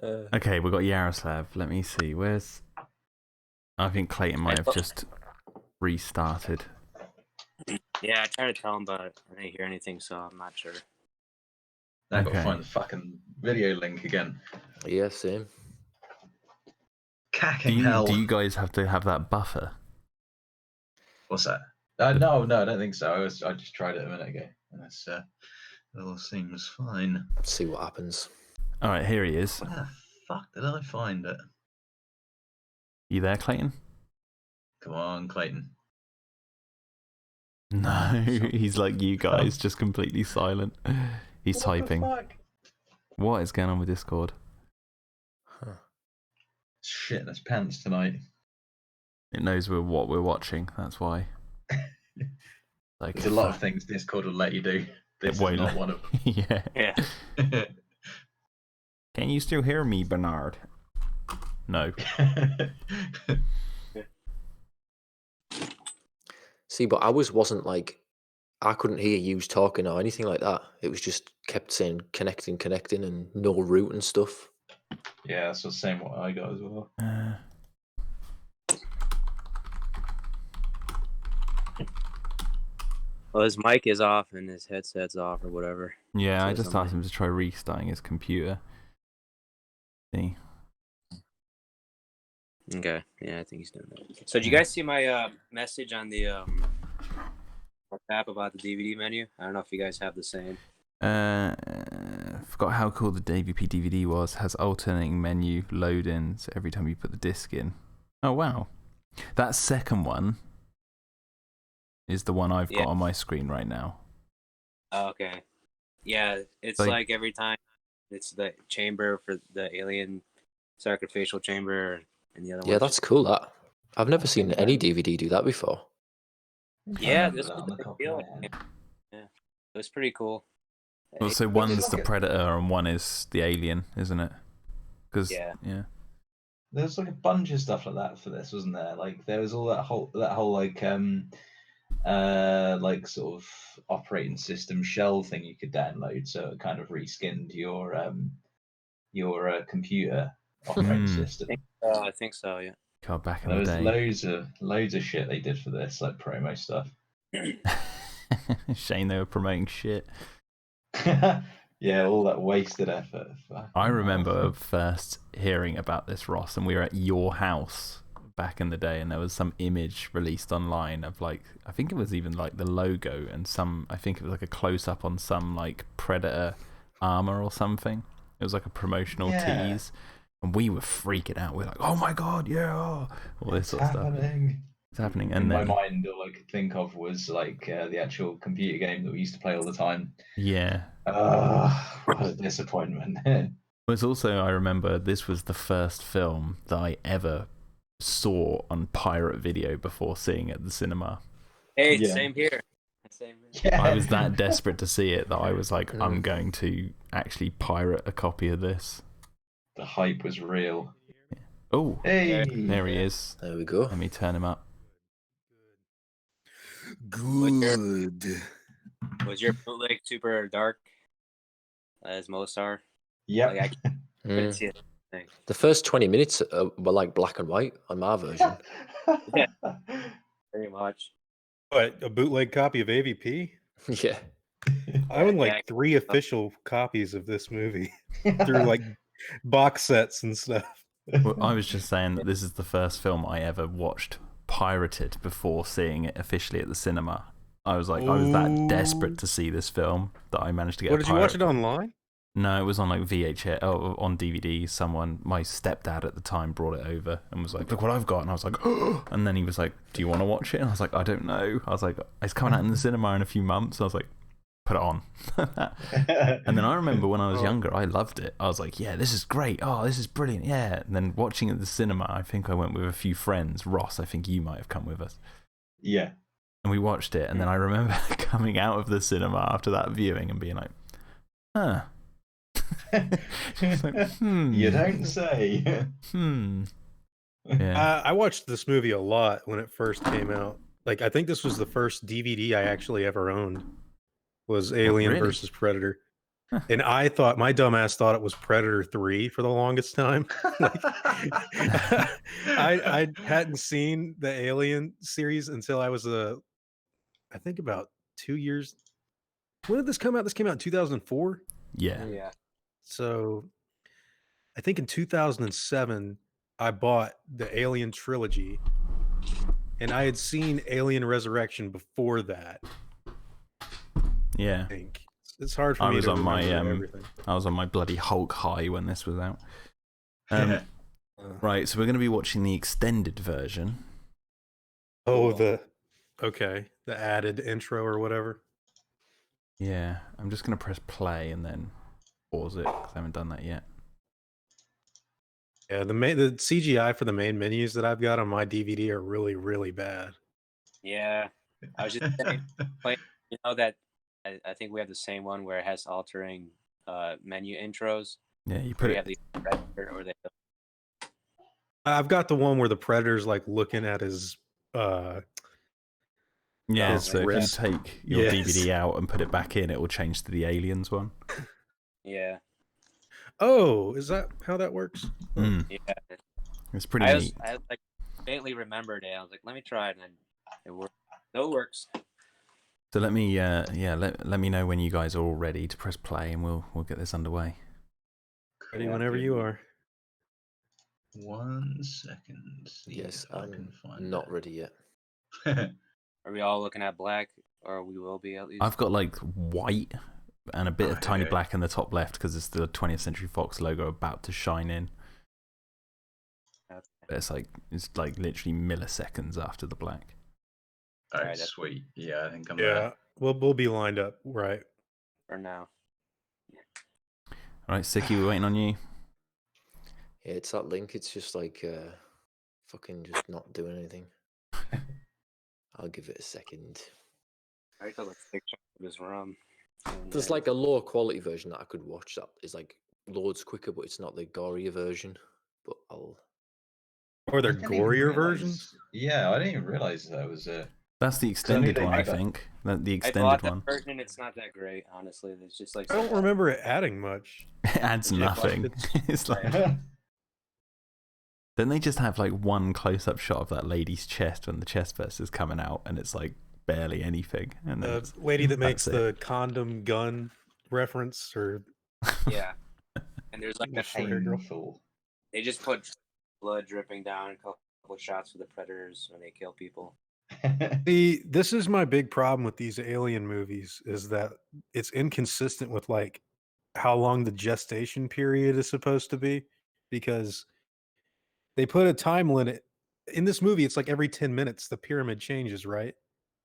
Okay, we've got Yaroslav. Let me see. Where's... I think Clayton might have just restarted. Yeah, I tried to tell him, but I didn't hear anything, so I'm not sure. Now I've got to find the fucking video link again. Yeah, same. Cacking hell. Do you guys have to have that buffer? What's that? No, I don't think so. I just tried it a minute ago, and it all seems fine. Let's see what happens. All right, here he is. Where the fuck did I find it? You there, Clayton? Come on, Clayton. No, he's like you guys, just completely silent. He's typing. What is going on with Discord? Huh. Shit, that's pants tonight. It knows what we're watching. That's why. Like, there's a lot of things Discord will let you do. This is not one of them. Yeah. Can you still hear me, Bernard? No. See, but ours wasn't like, I couldn't hear you talking or anything like that. It was just kept saying connecting, and no route and stuff. Yeah, that's the same what I got as well. Well, his mic is off and his headset's off or whatever. Yeah, I just asked him to try restarting his computer. See. Okay, yeah, I think he's doing that. So, did you guys see my message on the app about the DVD menu? I don't know if you guys have the same. Forgot how cool the AVP DVD was. Has alternating menu load-ins every time you put the disc in. Oh wow, that second one is the one I've got on my screen right now. Oh, okay, yeah, it's like every time it's the chamber for the alien sacrificial chamber. And the other one. Yeah, that's cool. That I've never seen any DVD do that before. Yeah, this was the deal. Yeah, it was pretty cool. Well, so one's the Predator and one is the Alien, isn't it? Because yeah, there's like a bunch of stuff like that for this, wasn't there? Like there was all that whole like sort of operating system shell thing you could download, so it kind of reskinned your computer operating system. I think so, yeah. God, back in the day. There was loads of shit they did for this, like promo stuff. Shame they were promoting shit. Yeah, all that wasted effort. I remember first hearing about this, Ross, and we were at your house back in the day, and there was some image released online of like, I think it was even like the logo and I think it was like a close up on some like Predator armor or something. It was like a promotional tease. And we were freaking out. We're like, "Oh my god, yeah!" All this sort of stuff. It's happening. And in my mind, all I could think of was like the actual computer game that we used to play all the time. Yeah. What a disappointment. It was also, I remember, this was the first film that I ever saw on pirate video before seeing it at the cinema. Hey, same here. Yeah. I was that desperate to see it that I was like, I'm going to actually pirate a copy of this. The hype was real. Oh, hey, there he is. There we go. Let me turn him up. Good. Was your bootleg super dark as most are? Yeah. Like, I couldn't see it. The first 20 minutes were like black and white on my version. Yeah, very much. What, a bootleg copy of AVP? Yeah. I own like 3 official copies of this movie through like box sets and stuff. Well, I was just saying that this is the first film I ever watched pirated before seeing it officially at the cinema. I was that desperate to see this film that I managed to get. What, did you watch it online? No, it was on like VHS, on DVD. My stepdad at the time brought it over and was like, "Look what I've got," and I was like, "Oh!" And then he was like, "Do you want to watch it?" And I was like, "I don't know." I was like, "It's coming out in the cinema in a few months." I was like, "Put it on." And then I remember when I was younger, I loved it. I was like, "Yeah, this is great. Oh, this is brilliant. Yeah." And then watching it at the cinema, I think I went with a few friends. Ross, I think you might have come with us. Yeah. And we watched it, and then I remember coming out of the cinema after that viewing and being like, "Huh." Like, You don't say. Yeah. I watched this movie a lot when it first came out. Like, I think this was the first DVD I actually ever owned. Was Alien versus Predator. And I thought, my dumbass thought it was Predator 3 for the longest time. Like, I hadn't seen the Alien series until I was I think about 2 years. When did this come out? This came out in 2004. Yeah. Yeah. So I think in 2007, I bought the Alien trilogy, and I had seen Alien Resurrection before that. Yeah. I think it's hard for I me was to on my remember everything. I was on my bloody Hulk high when this was out. Yeah. Right, so we're going to be watching the extended version. Oh, the added intro or whatever. Yeah, I'm just going to press play and then pause it because I haven't done that yet. Yeah, the CGI for the main menus that I've got on my DVD are really, really bad. Yeah. I was just saying, like, you know that I think we have the same one where it has altering menu intros. Yeah, you Where put you it. have the Predator or the I've got the one where the Predator's like looking at his Yeah, his so if you wrist. take your Yes. DVD out and put it back in, it will change to the Aliens one. Yeah. Oh, is that how that works? Mm, Yeah. it's pretty I neat. like faintly remembered it. I was like, let me try it, and then it worked. So it works. So let me let me know when you guys are all ready to press play, and we'll get this underway. Ready Cool. whenever you are. 1 second. See Yes, if I can find not ready yet. it. Are we all looking at black, or we will be at least? I've got like white and a bit of tiny Okay. black in the top left because it's the 20th Century Fox logo about to shine in. Okay. But it's like literally milliseconds after the black. Oh, Alright, sweet. Yeah, I think I'm Yeah, there. we'll be lined up, right? For now. All right, Sicky, we're waiting on you. Yeah, it's that link. It's just like fucking just not doing anything. I'll give it a second. I took a picture of this rum. There's like a lower quality version that I could watch that is like loads quicker, but it's not the gorier version. But I'll. Or their I didn't even gorier realise- versions? Yeah, I didn't even realize that was a. That's the I knew extended they one, I did that. think. The I extended bought the one. version. It's not that great, honestly. It's just like I don't remember it adding much. It adds Yeah, nothing. It's like, then they just have like one close-up shot of that lady's chest when the chest burst is coming out, and it's like barely anything. And then The lady that makes that's the condom gun reference, or Yeah. And there's like The that short hair girl. Painful. they just put blood dripping down, a couple shots for the predators when they kill people. See, this is my big problem with these alien movies is that it's inconsistent with like how long the gestation period is supposed to be, because they put a time limit in this movie. It's like every 10 minutes the pyramid changes, right?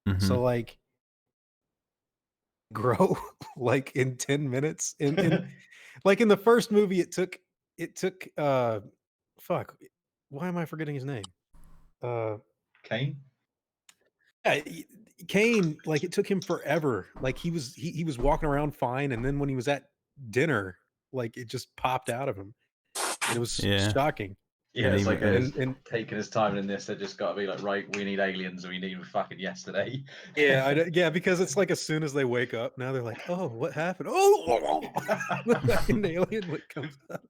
Mhm. So like grow like in 10 minutes in like in the first movie it took fuck, why am I forgetting his name? Kane? Yeah, Kane, like it took him forever. Like he was walking around fine, and then when he was at dinner, like it just popped out of him, and it was Yeah. shocking. Yeah, And it's even- like and- taking his time in this. They just got to be like, right, we need aliens, and we need them fucking yesterday. Yeah, yeah, because it's like as soon as they wake up, now they're like, "Oh, what happened?" Oh, the fucking alien like comes out.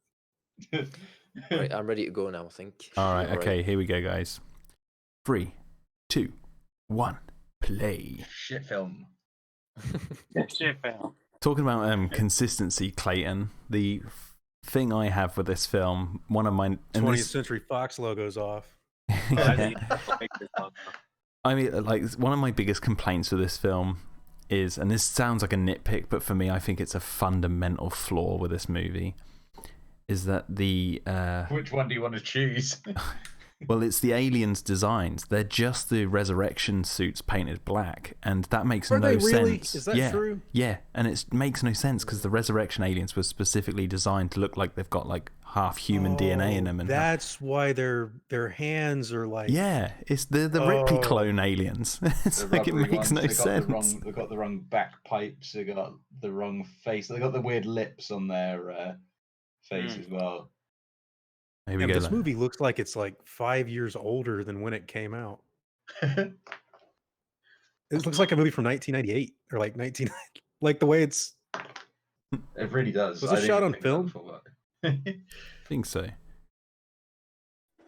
Right, I'm ready to go now. I think. All right, Alright. okay, here we go, guys. 3, 2, 1, play. Shit film. Shit fell. Talking about consistency, Clayton, the thing I have with this film, one of my... and 20th this- Century Fox logo's off. I mean, like, one of my biggest complaints with this film is, and this sounds like a nitpick, but for me, I think it's a fundamental flaw with this movie, is that the... Which one do you want to choose? well, it's the aliens' designs. They're just the resurrection suits painted black, and that makes Are no they really? sense. Is that yeah, true? Yeah, and it makes no sense because the resurrection aliens were specifically designed to look like they've got like half human DNA in them, and that's why their hands are like. yeah, it's the Ripley Oh. clone aliens. It's The like it rubbery makes ones, no they got sense. They got the wrong back pipes. They got the wrong face. They got the weird lips on their face as well. Here we Yeah, go. this then. movie looks like it's like 5 years older than when it came out. It looks like a movie from 1998 or like 19 like the way it's It really does. Was I it didn't shot even on think that film? before. I think so.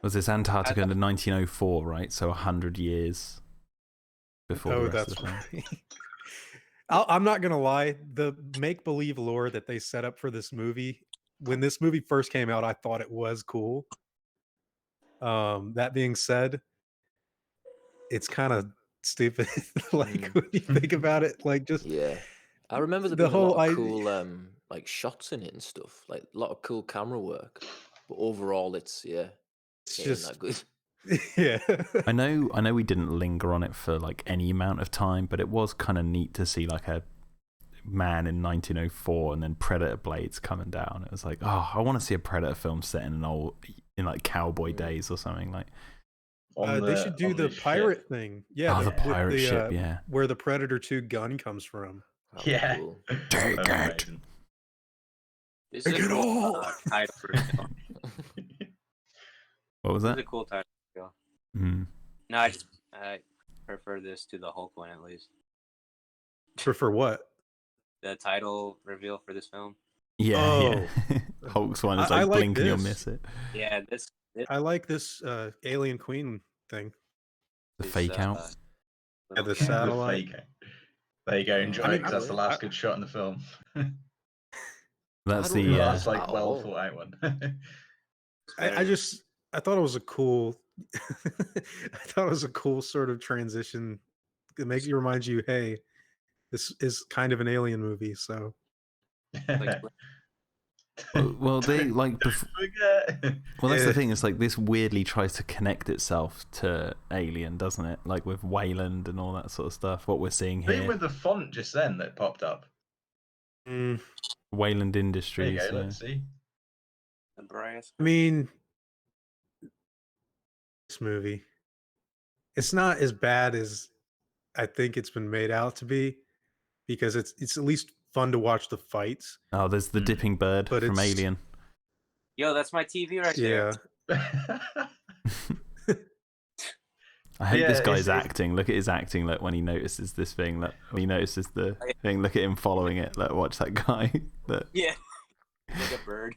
Was this Antarctica in 1904, right? So 100 years before the rest of the film. Right. I'm not gonna lie. The make believe lore that they set up for this movie, when this movie first came out, I thought it was cool. That being said, it's kind of stupid. Like when you think about it, like just Yeah. I remember there the being a lot whole of idea. cool like shots in it and stuff, like a lot of cool camera work. But overall, It's it ain't just that good. yeah. I know we didn't linger on it for like any amount of time, but it was kind of neat to see like a man in 1904 and then Predator blades coming down. It was like, oh, I want to see a Predator film set in like cowboy days or something like. They should do the pirate thing. Yeah, the pirate with the, ship. Yeah, where the Predator 2 gun comes from. That was cool. Take it. Amazing. This Take is a it cool all. title for a film. What was This is that? a cool title. Mm. No, I prefer this to the Hulk one at least. For what? The title reveal for this film. Yeah. Hulk's one is I like like blink and you'll this. miss it. Yeah, this I like this Alien Queen thing. The is, fake out. Yeah, the The satellite. fake. There you go. Enjoy it, because that's the I- last good shot in the film. That's I don't the know Last at like well all. thought out one. I thought it was a cool I thought it was a cool sort of transition. It makes you remind you, hey, this is kind of an alien movie, so like well they like Forget. well that's Yeah. the thing, it's like this weirdly tries to connect itself to Alien, doesn't it? Like with Wayland and all that sort of stuff, what we're seeing Even here. with the font just then that popped up. Wayland There you Industries. go. Let's see. Nebraska. I mean, this movie, it's not as bad as I think it's been made out to be, because it's at least fun to watch the fights. Oh, there's the dipping bird But from it's- Alien. Yo, that's my TV right there. Yeah. I hate Yeah, this guy's it's- acting. Look at his acting. Look, when he notices this thing. Look, when he notices the thing. Look at him following it. Look, watch that guy. Look. Yeah. Like a bird.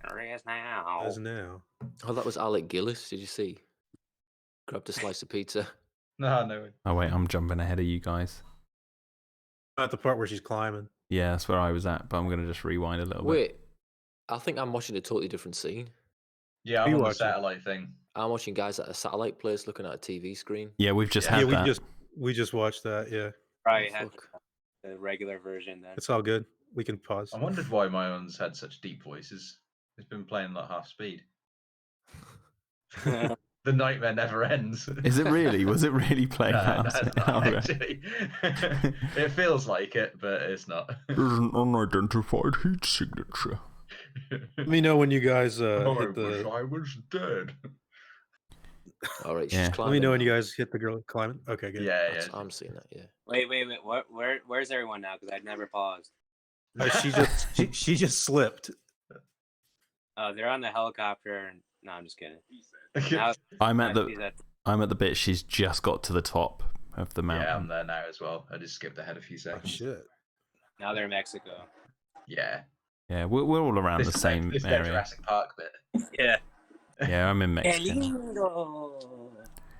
There he is now. As now. Oh, that was Alec Gillis. Did you see? Grabbed a slice of pizza. No. Oh wait, I'm jumping ahead of you guys. Not the part where she's climbing. Yeah, that's where I was at, but I'm gonna just rewind a little bit. Wait, I think I'm watching a totally different scene. Yeah, Are you I'm on the watching? satellite thing. I'm watching guys at a satellite place looking at a TV screen. Yeah, we've just Yeah, had Yeah, that. we just watched that. Yeah, Probably Oh, had fuck. the regular version then. it's all good. We can pause. I wondered why my ones had such deep voices. It's been playing like half speed. The nightmare never ends. Is it really? Was it really playing No, that? that's Oh, not right. actually. It feels like it, but it's not. There's an unidentified heat signature. Let me know when you guys I hit wish the. I was dead. All right, she's Yeah. Let climbing. me know when now. you guys hit the girl climbing. Okay, good. Yeah, That's- yeah. I'm seeing that. Yeah. Wait. Where's everyone now? Because I'd never paused. She just slipped. They're on the helicopter. And... No, I'm just kidding. Now, I'm I at see the that. I'm at the bit she's just got to the top of the mountain. Yeah, I'm there now as well. I just skipped ahead a few Oh, seconds. shit. Now they're in Mexico. Yeah. Yeah, we're all around the same this area. Jurassic Park bit. Yeah. Yeah, I'm in Mexico.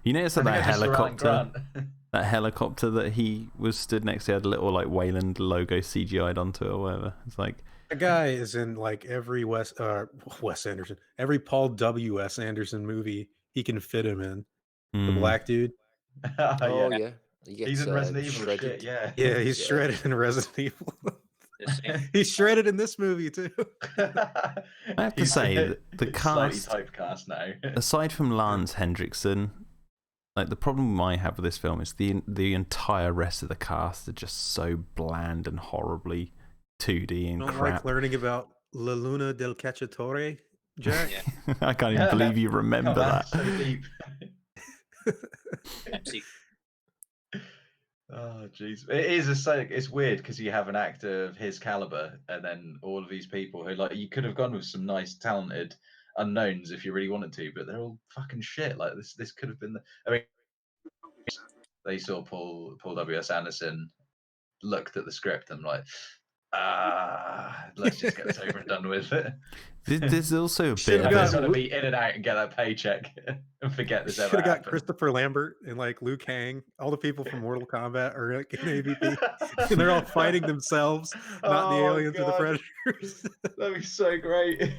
You notice that I think I just saw Alan helicopter, Grant. that helicopter that he was stood next to had a little like Wayland logo CGI'd onto it or whatever. It's like, That guy is in like every Wes Anderson, every Paul W.S. Anderson movie he can fit him in. The mm, black dude. Oh Yeah. yeah. He gets He's in Resident Evil shredded. shit, yeah. Yeah, he's Yeah. shredded in Resident Evil. The same. He's shredded in this movie too. I have to say, the slightly cast, typecast now. aside from Lance Hendrickson, like the problem I have with this film is the entire rest of the cast are just so bland and horribly 2D and Don't crap. like learning about La Luna del Cacciatore, Jack. Yeah. I can't even believe you remember Come on, that. so deep. Pepsi. Oh jeez, it is it's weird because you have an actor of his caliber, and then all of these people who like you could have gone with some nice, talented unknowns if you really wanted to, but they're all fucking shit. Like this could have been. I mean, they saw Paul W.S. Anderson looked at the script and like, let's just get this over and done with it. There's also a bit Should've of I got- it. just want to be in and out and get that paycheck and forget this Should ever have got happened. Christopher Lambert and like Liu Kang. All the people from Mortal Kombat are like in AVP, and they're all fighting themselves, not the Oh, aliens or the God. predators. That'd be so great.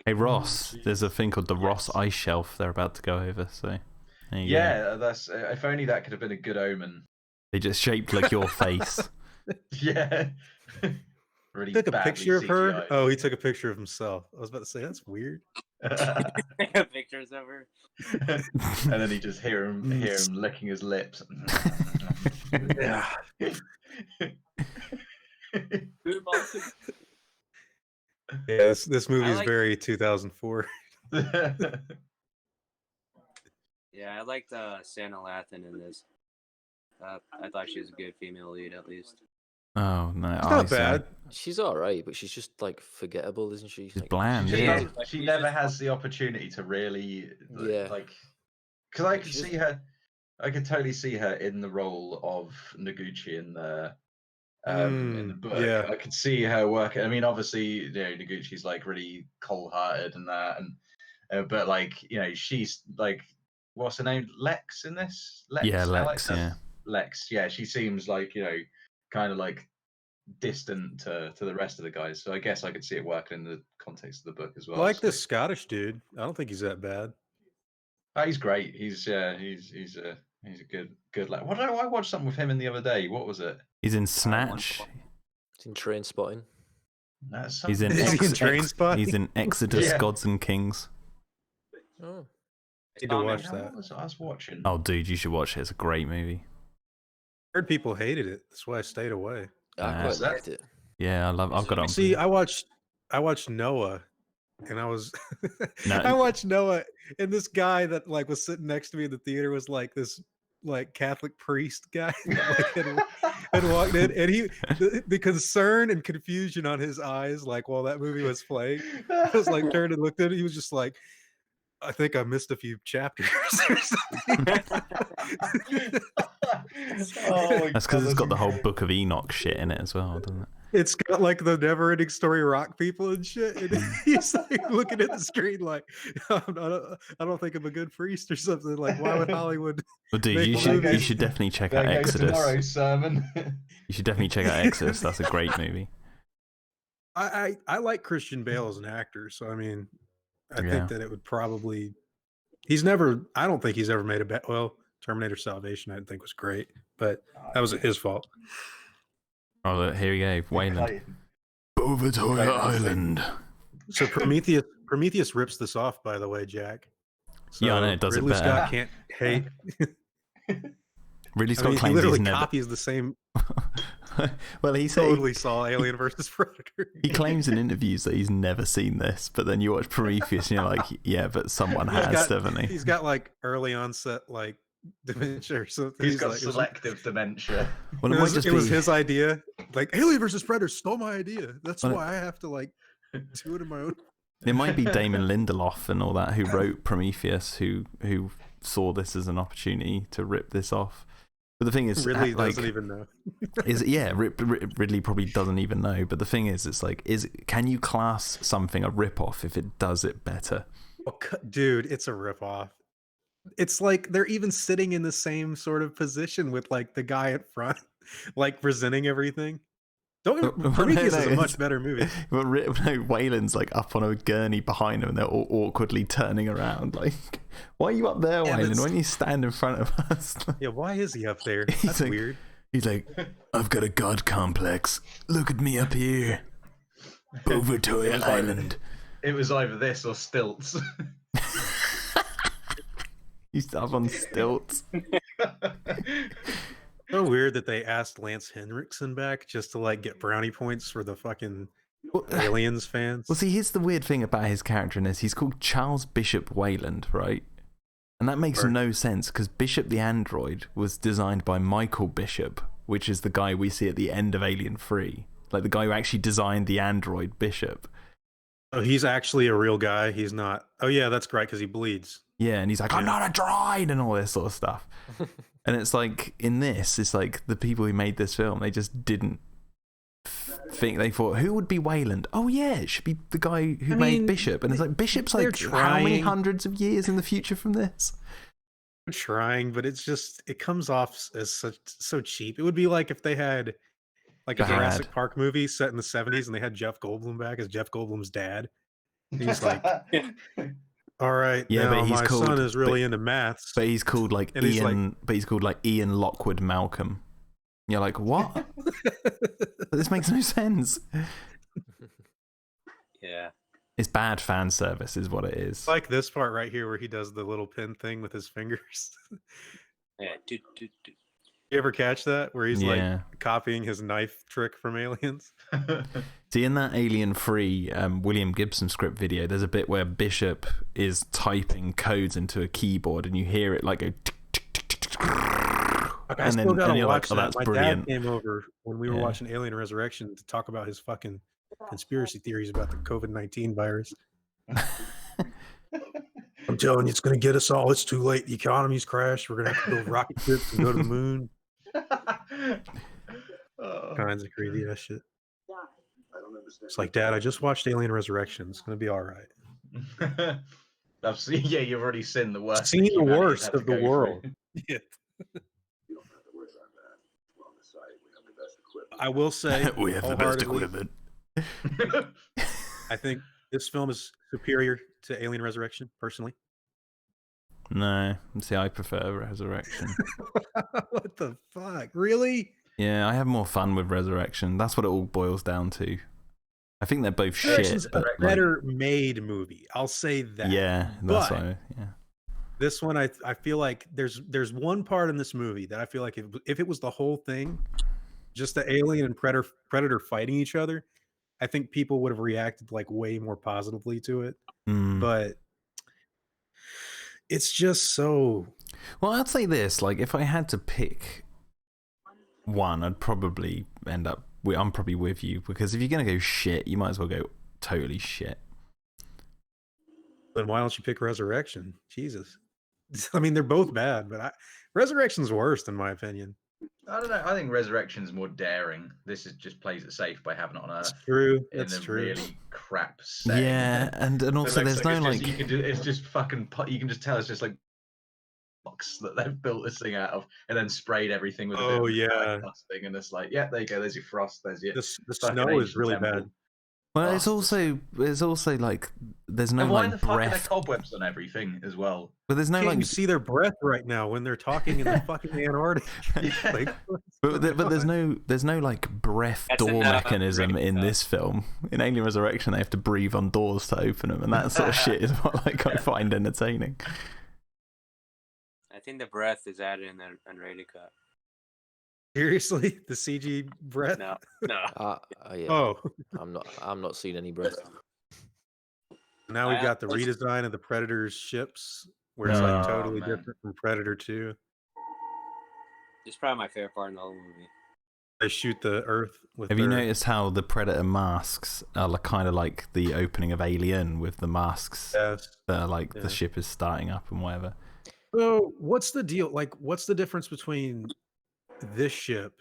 Hey Ross, jeez. there's a thing called the Ross Yes. Ice Shelf they're about to go over. So there you go. Yeah, that's if only that could have been a good omen. They just shaped like your face. Yeah. Really Took a badly picture of her. CGI. Oh, he took a picture of himself. I was about to say that's weird. Pictures of her. And then you just hear him licking his lips. Yeah. Yeah, this movie is like- very 2004. Yeah, I liked Santa Lathan in this. I thought she was a good female lead, at least. Oh no, It's not bad. She's all right, but she's just like forgettable, isn't she? She's Like, bland. She, Yeah. she never has the opportunity to really, Yeah. like, because I Like, could she see her, I could totally see her in the role of Noguchi in the book. yeah. I could see her working. I mean, obviously, you know, Noguchi's like really cold-hearted and that, and but like, you know, she's like, what's her name? Lex in this? Yeah, Alex? Lex. Yeah. Lex. Yeah, she seems like, you know, kind of like distant to the rest of the guys. So I guess I could see it working in the context of the book as I well. like so. this Scottish dude. I don't think he's that bad. Oh, he's great. He's a good lad. What did I watched something with him in the other day? What was it? He's in Snatch. it's in Train Spotting. That's He's in Is he in Train Ex- Spotting? He's in Exodus, Yeah. Gods and Kings. Oh, Need to watch Yeah, that. what was I was watching? Oh, dude, you should watch it. It's a great movie. Heard people hated it. That's why I stayed away. I Nah. quite Is that- liked it. Yeah, I've got it on. See, I watched Noah, and I was No. I watched Noah, and this guy that like was sitting next to me in the theater was like this like Catholic priest guy that, like, had walked in, and the concern and confusion on his eyes like while that movie was playing, I was like turned and looked at it. He was just like, I think I missed a few chapters or something. Oh, That's because it's got the whole Book of Enoch shit in it as well, doesn't it? It's got like the never-ending story rock people and shit. And he's like looking at the screen like, I don't think I'm a good priest or something. Like, why would Hollywood? Well, dude, Make you movies. should definitely check out There goes Exodus. tomorrow's sermon. You should definitely check out Exodus. That's a great movie. I like Christian Bale as an actor, so I mean, I Yeah. think that it would probably. He's never. I don't think he's ever made a bet. Well, Terminator Salvation, I didn't think was great, but that was his fault. Oh, look, here we go. Wayland. Clayton. Bouvetoya Clayton. Island. So Prometheus rips this off, by the way, Jack. So Yeah, I know, it does it Ridley better. Scott can't hate. Ridley I Scott mean, he claims literally he's never. copies the same. Well, he said Totally saw Alien versus Predator. he claims in interviews that he's never seen this, but then you watch Prometheus and you're like, yeah, but someone He's has, got- haven't he? He's got like early onset like dementia or something. He's got like, it was- selective dementia. Well, It it might was, just it was be- his idea. Like Alien versus Predator stole my idea. That's Well, it- why I have to like do it in my own. It might be Damon Lindelof and all that who wrote Prometheus who saw this as an opportunity to rip this off. But the thing is, Ridley like, doesn't even know. Ridley probably doesn't even know. But the thing is, it's like, can you class something a rip off if it does it better? Oh, dude, it's a ripoff. It's like they're even sitting in the same sort of position with like the guy at front, like presenting everything. Prometheus is a much better movie. But Wayland's like up on a gurney behind him, and they're all awkwardly turning around. Like, why are you up there, Yeah, Wayland? that's- Why don't you stand in front of us? Yeah, why is he up there? He's That's like- weird. He's like, I've got a god complex. Look at me up here, Bouvetoya Island. It was either this or stilts. He's up on stilts. So weird that they asked Lance Henriksen back just to like get brownie points for the fucking Aliens fans. Well, see, here's the weird thing about his character in this. He's called Charles Bishop Wayland, right? And that makes Right. no sense because Bishop the android was designed by Michael Bishop, which is the guy we see at the end of Alien 3. Like the guy who actually designed the android Bishop. Oh, he's actually a real guy. He's not. Oh yeah, that's great because he bleeds. Yeah, and he's like, I'm not a droid, and all this sort of stuff. And it's like, in this, it's like the people who made this film, they just didn't think, they thought, who would be Wayland? Oh yeah, it should be the guy who made Bishop. And it's like, Bishop's like how many hundreds of years in the future from this? They're trying, but it's just, it comes off as so cheap. It would be like if they had like a Jurassic Park movie set in the 70s and they had Jeff Goldblum back as Jeff Goldblum's dad. And he's like, all right, yeah, now but he's my son is really into maths. But he's called like and Ian, but he's called like Ian Lockwood Malcolm. You're like, what? This makes no sense. Yeah. It's bad fan service is what it is. Like this part right here where he does the little pin thing with his fingers. Yeah. You ever catch that? Where he's like copying his knife trick from Aliens? See, in that Alien 3 William Gibson script video, there's a bit where Bishop is typing codes into a keyboard and you hear it like go tick, tick, tick, tick, tick, I still gotta watch like, oh, that. that's My brilliant. dad came over when we were watching Alien Resurrection to talk about his fucking conspiracy theories about the COVID-19 virus. I'm telling you, it's going to get us all. It's too late. The economy's crashed. We're going to have to build rocket ships and go to the moon. Kinds of crazy ass shit. It's like, Dad, I just watched Alien Resurrection. It's going to be all right. I've seen, yeah, you've already seen the worst. Seen the worst of the world. Yeah. I will say, we have the best equipment. I think this film is superior to Alien Resurrection, personally. No, see, I prefer Resurrection. What the fuck? Really? Yeah, I have more fun with Resurrection. That's what it all boils down to. I think they're both shit. But a better made movie. I'll say that. Yeah, that's why. Yeah. This one, I feel like there's one part in this movie that I feel like if it was the whole thing, just the alien and predator fighting each other, I think people would have reacted like way more positively to it. But it's just so. Well, I'd say this: like, if I had to pick one, I'd probably end up. I'm probably with you, because if you're gonna go shit, you might as well go totally shit. Then why don't you pick Resurrection? Jesus. I mean, they're both bad, but Resurrection's worst in my opinion. I don't know. I think Resurrection's more daring. This just plays it safe by having it on Earth. That's true. In a really crap setting. Yeah, and also there's no like. You can do. It's just fucking. You can just tell it's just like box that they've built this thing out of, and then sprayed everything with a bit of dusting, and it's like, yeah, there you go. There's your frost. There's your. The snow is really bad. Well, it's also like there's no why like the fuck breath. Are there cobwebs on everything as well? But there's no You see their breath right now when they're talking in the fucking Antarctic. Like, but there's no like breath door mechanism in this film. In Alien Resurrection, they have to breathe on doors to open them, and that sort of shit is what like I find entertaining. I think the breath is added in the unrated cut. Seriously, the CG breath? No. Yeah. Oh, I'm not seeing any breath. Now we've got the redesign of the Predator's ships, where it's like totally different from Predator 2. It's probably my favorite part in the whole movie. They shoot the Earth with. Have you noticed how the Predator masks are kind of like the opening of Alien, with the masks that are like the ship is starting up and whatever? So what's the deal? Like, what's the difference between this ship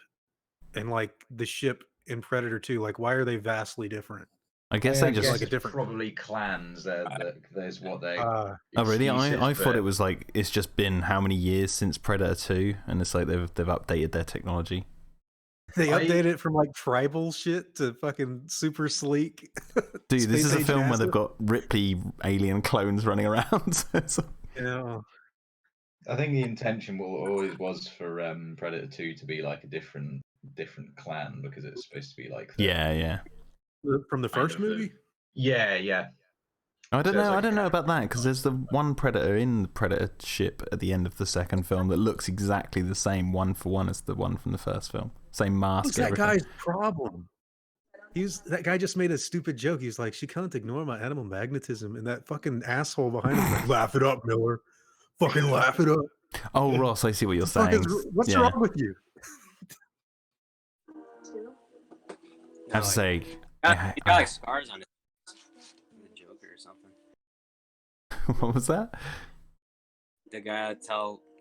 and like the ship in Predator 2? Like, why are they vastly different? I guess they just like a different. Probably clans. There's what they. Oh really? I thought it was like it's just been how many years since Predator 2, and it's like they've updated their technology. They updated it from like tribal shit to fucking super sleek. Dude, this is a film where they've got Ripley alien clones running around. Yeah. I think the intention always was for Predator 2 to be like a different clan, because it's supposed to be like from the first movie. Yeah. I don't know about that, because there's the one Predator in the Predator ship at the end of the second film that looks exactly the same one for one as the one from the first film. Same mask. What's that guy's problem? That guy just made a stupid joke. He's like, she can't ignore my animal magnetism, and that fucking asshole behind him like, laugh it up, Miller. Fucking laugh it up. Oh, Ross, I see what you're saying. What's wrong with you? I have to say, he got like scars on his the Joker or something. What was that? The guy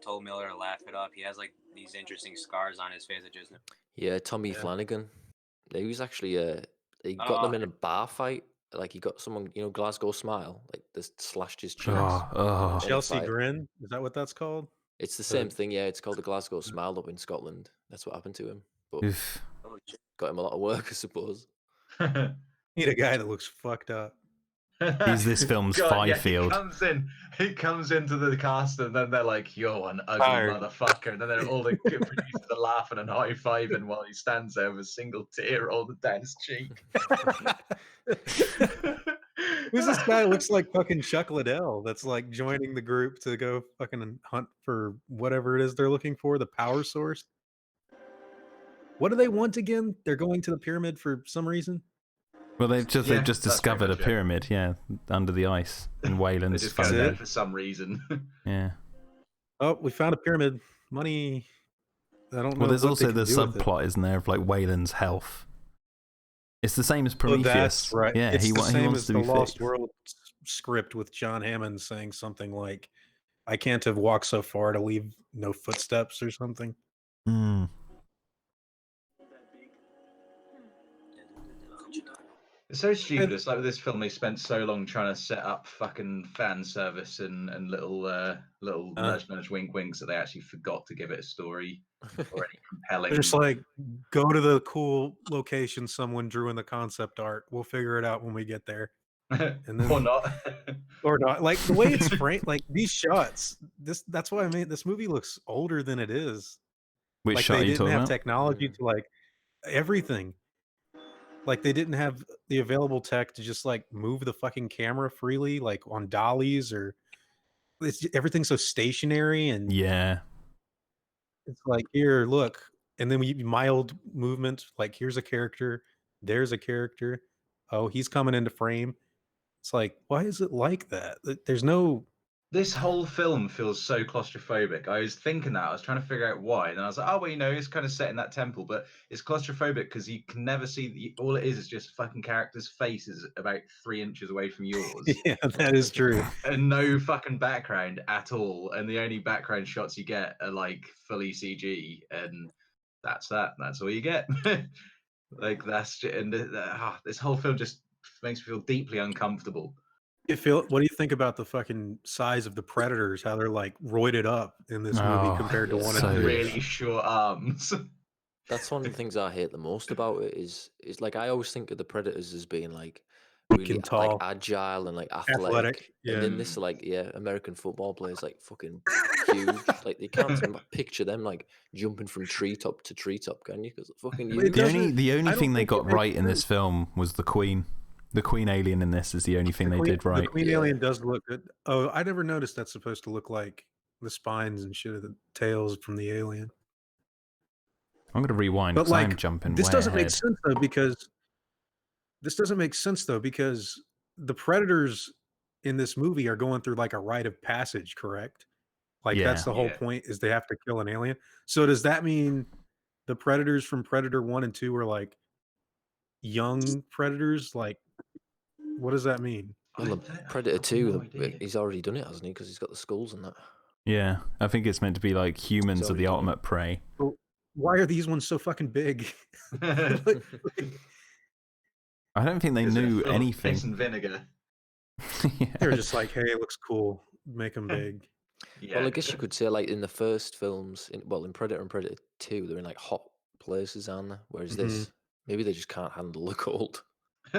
told Miller to laugh it up. He has like these interesting scars on his face that just. Yeah, Tommy Flanagan. He was actually he got them in a bar fight. Like he got someone, Glasgow Smile, like this slashed his chin. Chelsea Grin, is that what that's called? It's the same thing, yeah. It's called the Glasgow Smile up in Scotland. That's what happened to him. But got him a lot of work, I suppose. Need a guy that looks fucked up. He's this film's Fifield. He comes into the cast, and then they're like, "You're an ugly motherfucker," and then they're all the producers are laughing and high-fiving while he stands there with a single tear rolling down his cheek. Who's this guy? Looks like fucking Chuck Liddell. That's like joining the group to go fucking hunt for whatever it is they're looking for, the power source. What do they want again? They're going to the pyramid for some reason. Well, they've just discovered a pyramid, under the ice in Wayland's. They just go there for some reason. Yeah. Oh, we found a pyramid. Money. I don't know. Well, there's also the subplot, isn't there, of like Wayland's health. It's the same as Prometheus. Oh, that's right. Yeah, it's he wants as to the be Lost fixed. World script with John Hammond saying something like, "I can't have walked so far to leave no footsteps" or something. Mm. It's so stupid. It's like with this film, they spent so long trying to set up fucking fan service and little nudge wink winks that they actually forgot to give it a story or any compelling. They're just like, go to the cool location someone drew in the concept art. We'll figure it out when we get there. And then, or not. Or not. Like the way it's framed, like these shots. That's why I mean this movie looks older than it is. Which like shot they you didn't talking have about? technology to like everything. Like they didn't have the available tech to just like move the fucking camera freely, like on dollies, or everything's so stationary and yeah. It's like, here, look, and then we mild movement. Like here's a character, there's a character. Oh, he's coming into frame. It's like, why is it like that? There's no. This whole film feels so claustrophobic. I was thinking that. I was trying to figure out why. And I was like, oh, well, it's kind of set in that temple. But it's claustrophobic because you can never see... all it is just fucking characters' faces about 3 inches away from yours. Yeah, that is true. And no fucking background at all. And the only background shots you get are, like, fully CG. And that's that. That's all you get. Like, that's... And this whole film just makes me feel deeply uncomfortable. What do you think about the fucking size of the predators? How they're like roided up in this movie compared to one of the really short arms. That's one of the things I hate the most about it. Is like I always think of the predators as being like really tall, like agile and like athletic. Yeah. And then this like American football players like fucking huge. Like they can't even picture them like jumping from treetop to treetop, can you? Because fucking the only thing they got right in this film was the Queen. The Queen alien in this is the only thing they did right. The Queen alien does look good. Oh, I never noticed that's supposed to look like the spines and shit of the tails from the alien. I'm going to rewind because I'm jumping this way doesn't ahead. make sense though because the predators in this movie are going through like a rite of passage, correct? Like that's the whole point, is they have to kill an alien. So does that mean the predators from Predator 1 and 2 are like young predators? Like, what does that mean? Well, the Predator 2, he's already done it, hasn't he? Because he's got the skulls and that. Yeah, I think it's meant to be like humans are the ultimate prey. Well, why are these ones so fucking big? I don't think they knew anything. Piss and vinegar. They were just like, hey, it looks cool. Make them big. Yeah. Well, I guess you could say like in the first films, in Predator and Predator 2, they're in like hot places, aren't they? Whereas this, maybe they just can't handle the cold.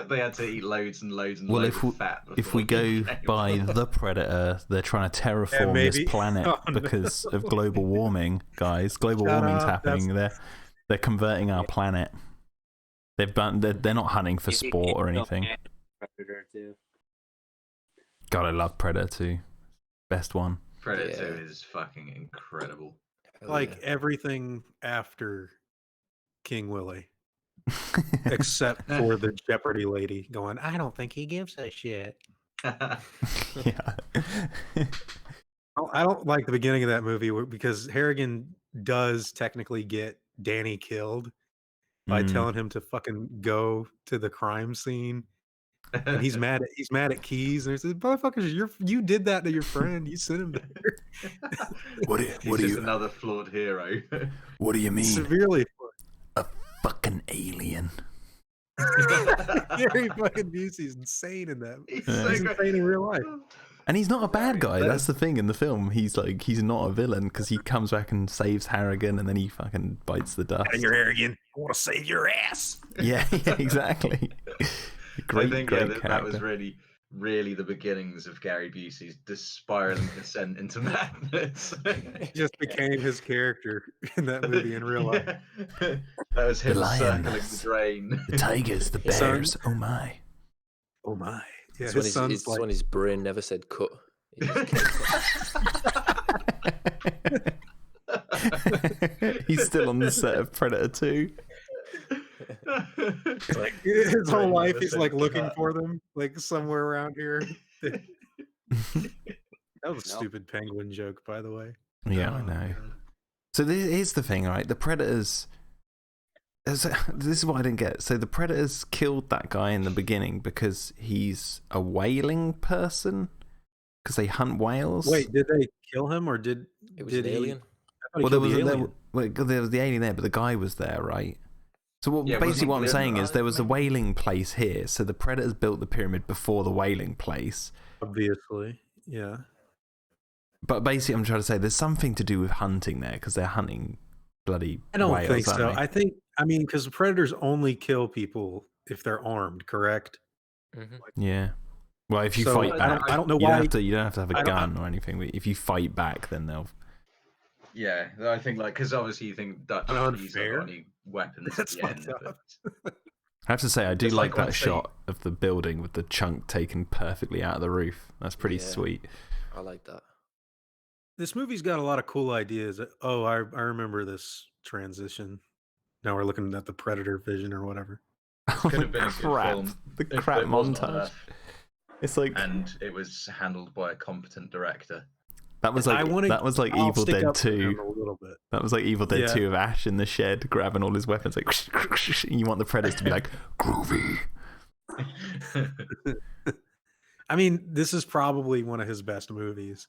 They had to eat loads and loads and loads of fat. If we go by the Predator, they're trying to terraform this planet because of global warming, guys. Global warming's happening. They're converting our planet. They're not hunting for sport or anything. Predator 2. God, I love Predator 2. Best one. Predator 2 is fucking incredible. Like everything after King Willie. Except for the Jeopardy lady going, I don't think he gives a shit. Yeah. I don't like the beginning of that movie because Harrigan does technically get Danny killed by telling him to fucking go to the crime scene. and he's mad at Keys, and he says, "Motherfuckers, you did that to your friend. You sent him there." He's just another flawed hero. What do you mean? Severely. A fucking alien. Gary fucking Busey's insane in that. He's He's insane in real life. And he's not a bad guy. That's the thing in the film. He's not a villain because he comes back and saves Harrigan, and then he fucking bites the dust. And you're arrogant. I want to save your ass. Yeah, exactly. I think that was really, really the beginnings of Gary Busey's spiraling descent into madness. He just became his character in that movie in real life. That was him circling the drain. The tigers, the bears. Oh my. Oh my. Yeah, it's when his brain never said cut. He's still on the set of Predator 2. Like his whole life, he's like looking for them, like somewhere around here. That was a stupid penguin joke, by the way. Yeah, I know. So here's the thing, right? The Predators. This is what I didn't get. So the Predators killed that guy in the beginning because he's a whaling person? Because they hunt whales? Wait, did they kill him or did it was an alien? Well, there was the alien there, but the guy was there, right? So basically what I'm saying is there was a whaling place here, so the Predators built the pyramid before the whaling place. Obviously, yeah. But basically I'm trying to say there's something to do with hunting there, because they're hunting bloody I don't whales, think so. aren't they? Because predators only kill people if they're armed, correct? Mm-hmm. Yeah. Well, if you fight back, I don't know you why. you don't have to have a gun or anything. But if you fight back, then they'll. Yeah, I think because obviously you think Dutch police haven't got any weapons. That's at the end, fucked up. but... I have to say, I do like that once shot of the building with the chunk taken perfectly out of the roof. That's pretty sweet. I like that. This movie's got a lot of cool ideas. Oh, I remember this transition. Now we're looking at the Predator vision or whatever. Could have been a good film the if crap it wasn't on montage. Earth. It's like And it was handled by a competent director. that was like I'll Evil stick Dead up for 2. him a little bit. That was like Evil Dead Yeah. 2 of Ash in the shed grabbing all his weapons. Like, and you want the Predators to be like groovy. I mean, this is probably one of his best movies.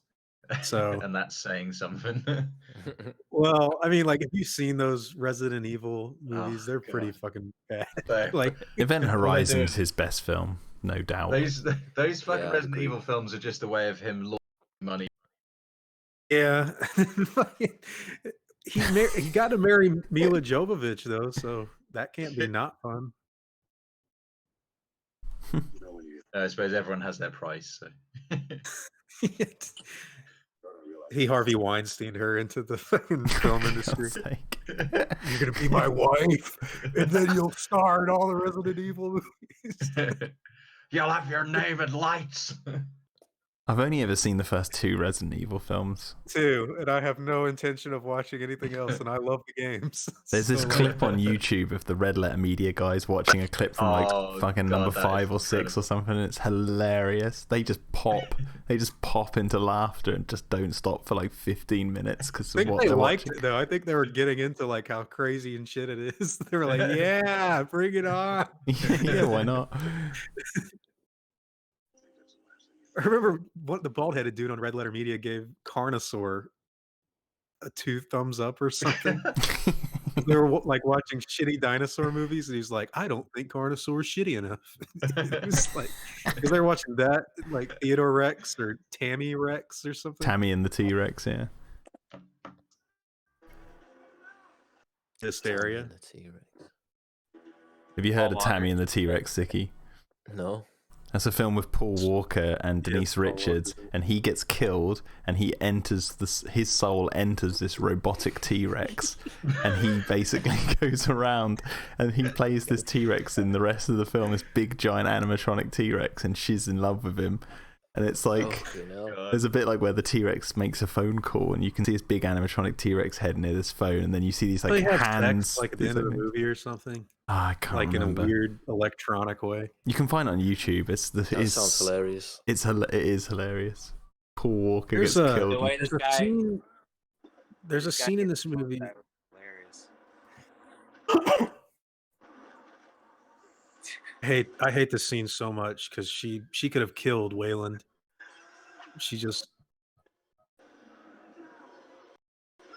So, And that's saying something. well, I mean, like if you've seen those Resident Evil movies, they're God. pretty fucking bad. So, Like, Event doing? Horizon's his best film, no doubt. those fucking Yeah, I Resident agree. Evil films are just a way of him laundering money. yeah, he got to marry Mila Jovovich though, so that can't be not fun. I suppose everyone has their price. So. He Harvey Weinsteined her into the fucking film industry. For God's sake. You're gonna be my wife, and then you'll star in all the Resident Evil movies. You'll have your name in lights. I've only ever seen the first 2 Resident Evil films. Too, and I have no intention of watching anything else, and I love the games. There's this So, clip on YouTube of the Red Letter Media guys watching a clip from fucking God, number that 5 is or 6 incredible. or something, and it's hilarious. They just pop into laughter and just don't stop for like 15 minutes because I of think what they they're liked watching. it though. I think they were getting into like how crazy and shit it is. They were like, "Yeah, bring it on." Yeah, why not? I remember what the bald-headed dude on Red Letter Media gave Carnosaur a 2 thumbs up or something. They were like watching shitty dinosaur movies, and he's like, "I don't think Carnosaur's shitty enough." It was like, because they were watching that, like Theodore Rex or Tammy Rex or something. Tammy and the T-Rex, yeah. Hysteria. The T-Rex. Have you heard of Paul Tammy Walker. and the T-Rex, Sicky? No. That's a film with Paul Walker and Denise Paul Richards, Walker. and he gets killed, and he enters his soul enters this robotic T-Rex, and he basically goes around and he plays this T-Rex in the rest of the film, this big giant animatronic T-Rex, and she's in love with him, and it's like. There's a bit like where the T-Rex makes a phone call, and you can see this big animatronic T-Rex head near this phone, and then you see these like They have hands. sex, like at the end of the movie or something, I can't like remember. in a weird electronic way. You can find it on YouTube. That sounds hilarious. It is hilarious. Paul Walker There's gets a- killed. The way There's this a guy. scene. There's a this guy scene in gets this movie. Hilarious. I hate this scene so much because she could have killed Wayland. She just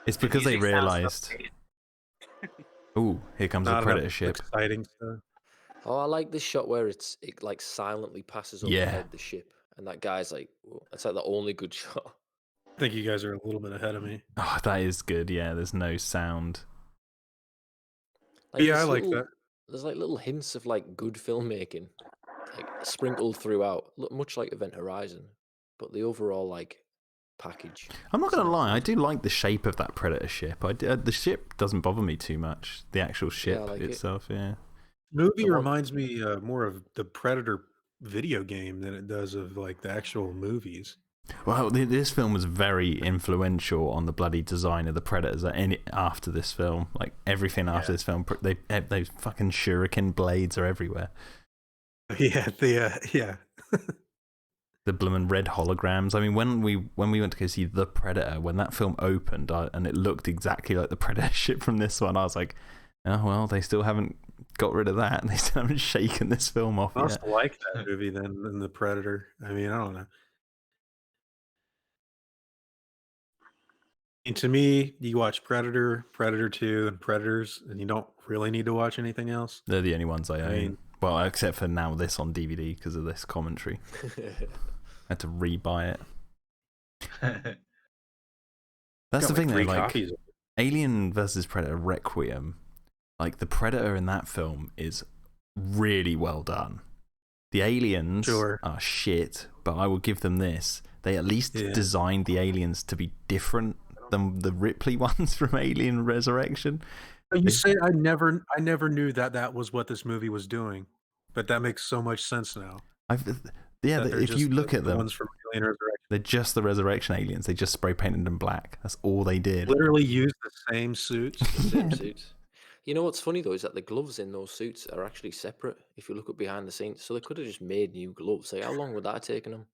It's The because they music sounds so realized. great. Ooh, here comes a not enough predator ship. exciting stuff. Oh, I like this shot where it like silently passes Yeah. overhead the ship, and that guy's like, whoa, that's like the only good shot. I think you guys are a little bit ahead of me. Oh, that is good. Yeah, there's no sound. Like, Yeah, I there's like that. There's like little hints of like good filmmaking, like sprinkled throughout, much like Event Horizon, but the overall like package. I'm not is gonna not lie, I good. do like the shape of that predator ship. The ship doesn't bother me too much. The actual ship like it. itself, yeah. Movie The one- reminds me more of the Predator video game than it does of like the actual movies. Well, this film was very influential on the bloody design of the Predators after this film. Like, everything after this film, those fucking shuriken blades are everywhere. Yeah, yeah. The bloomin' red holograms. I mean, when we went to go see The Predator, when that film opened and it looked exactly like the Predator ship from this one, I was like, oh, well, they still haven't got rid of that. They still haven't shaken this film off I yet. also like that movie than the Predator. I mean, I don't know. And to me, you watch Predator, Predator 2, and Predators, and you don't really need to watch anything else. They're the only ones I own. mean- Well, except for now this on DVD because of this commentary. I had to re-buy it. That's the thing though, like copies. Alien versus Predator Requiem, like the Predator in that film is really well done. The aliens are shit, but I will give them this. They at least designed the aliens to be different than the Ripley ones from Alien Resurrection. You say I never knew that was what this movie was doing, but that makes so much sense now. If you look at them, ones from Alien Resurrection. they're just the Resurrection aliens. They just spray painted them black. That's all they did. Literally used the same suits. The same suits. You know what's funny though is that the gloves in those suits are actually separate. If you look at behind the scenes, so they could have just made new gloves. Like, how long would that have taken them?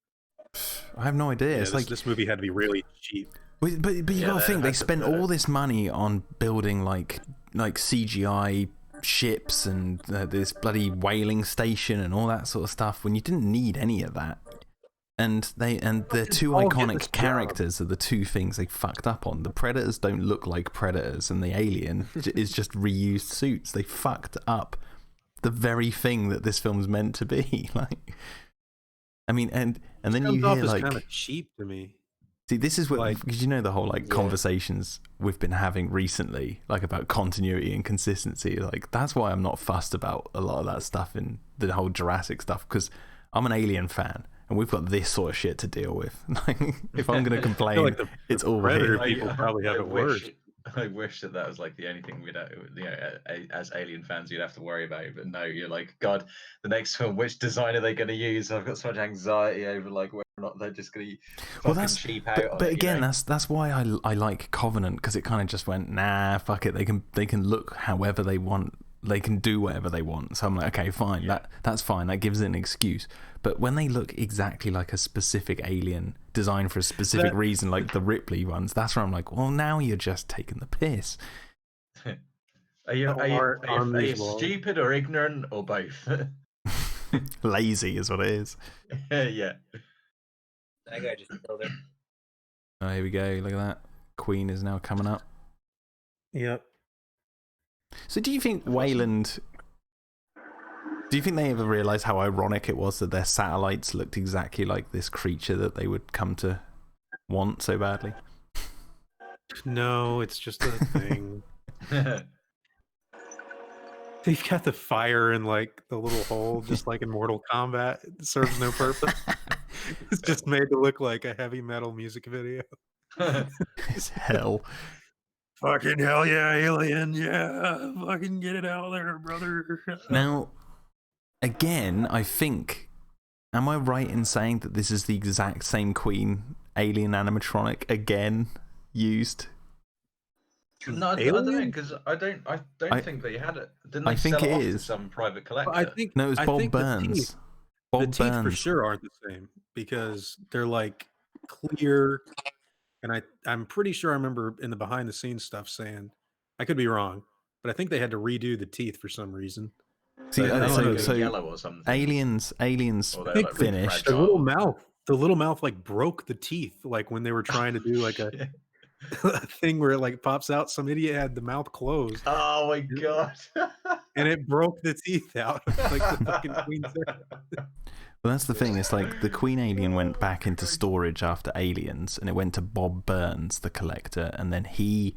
I have no idea. Yeah, It's like this movie had to be really cheap. But you gotta think they spent all all this money on building like CGI ships and this bloody whaling station and all that sort of stuff when you didn't need any of that. And their two all get iconic this job. characters are the two things they fucked up on. The Predators don't look like Predators, and the Alien is just reused suits. They fucked up the very thing that this film's meant to be. Like, I mean, and then you hear like kind of cheap to me. See, this is what, Like- because you know the whole like Yeah. conversations we've been having recently, like about continuity and consistency. Like, that's why I'm not fussed about a lot of that stuff in the whole Jurassic stuff, because I'm an Alien fan and we've got this sort of shit to deal with. Like, if I'm going to complain, like the it's all Predator here. people probably have it worse. I wish that was like the only thing we'd, as Alien fans, you'd have to worry about. But no, you're like, God, the next film, which design are they going to use? I've got so much anxiety over like whether or not they're just going to fucking cheap out. But on it, again, you know? that's why I like Covenant, because it kind of just went, nah, fuck it. They can look however they want. They can do whatever they want. So I'm like, okay, fine. That's fine. That gives it an excuse. But when they look exactly like a specific alien designed for a specific reason, like the Ripley ones, that's where I'm like, well, now you're just taking the piss. Are you walls. stupid or ignorant or both? Lazy is what it is. Yeah. That guy just killed her. Oh, here we go. Look at that. Queen is now coming up. Yep. So do you think Wayland... Do you think they ever realised how ironic it was that their satellites looked exactly like this creature that they would come to want so badly? No, it's just a thing. They've got the fire in like the little hole, just like in Mortal Kombat. It serves no purpose. It's just made to look like a heavy metal music video. It's hell. Fucking hell yeah, alien. Yeah, fucking get it out there, brother. Now, again, I think... Am I right in saying that this is the exact same Queen alien animatronic again used? No, I don't know, because I don't think they had it. Didn't they I think sell it off to is. some private collector? I think No, it was I Bob think Burns. The Bob teeth for Burns. sure aren't the same because they're like clear, and I'm pretty sure I remember in the behind the scenes stuff saying, I could be wrong, but I think they had to redo the teeth for some reason. See, Don't they I don't know. go so yellow or something? aliens Or they're like really finished. The fragile. little mouth like broke the teeth, like when they were trying to do like a thing where it like pops out. Some idiot had the mouth closed. Oh my god! And it broke the teeth out like the fucking queen said. Well, that's the thing. It's like the Queen Alien went back into storage after Aliens, and it went to Bob Burns, the collector, and then he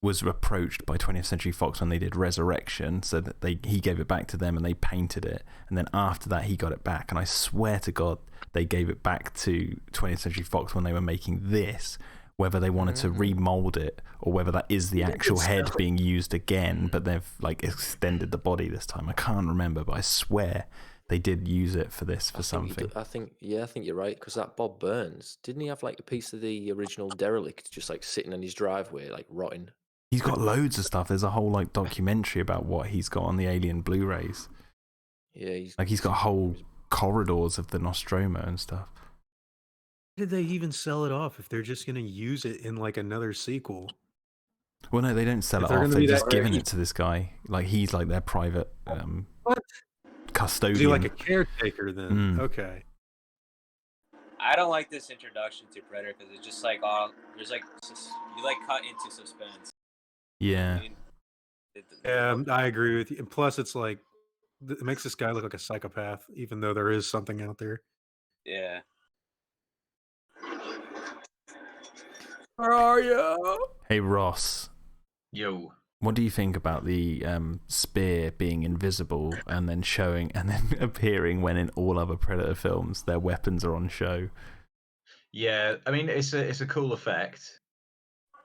was approached by 20th Century Fox when they did Resurrection, so that he gave it back to them and they painted it, and then after that he got it back, and I swear to God they gave it back to 20th Century Fox when they were making this, whether they wanted to remold it or whether that is the actual head being used again, but they've like extended the body this time. I can't remember, but I swear they did use it for this for something. I think you're right, because that Bob Burns, didn't he have like a piece of the original derelict just like sitting in his driveway, like rotting? He's got loads of stuff. There's a whole like documentary about what he's got on the Alien Blu-rays. Yeah, he's got whole corridors of the Nostromo and stuff. Why did they even sell it off if they're just going to use it in like another sequel? Well, no, they don't sell If it they're off. gonna They've be just that given rich. it to this guy. Like he's like their private What? custodian. Is he like a caretaker then? Mm. Okay. I don't like this introduction to Predator because it's just like there's like you like cut into suspense. Yeah. I mean, Yeah, I agree with you. And plus, it's like it makes this guy look like a psychopath, even though there is something out there. Yeah. Where are you? Hey Ross, Yo. what do you think about the spear being invisible and then showing and then appearing when in all other Predator films their weapons are on show? Yeah, I mean it's a cool effect.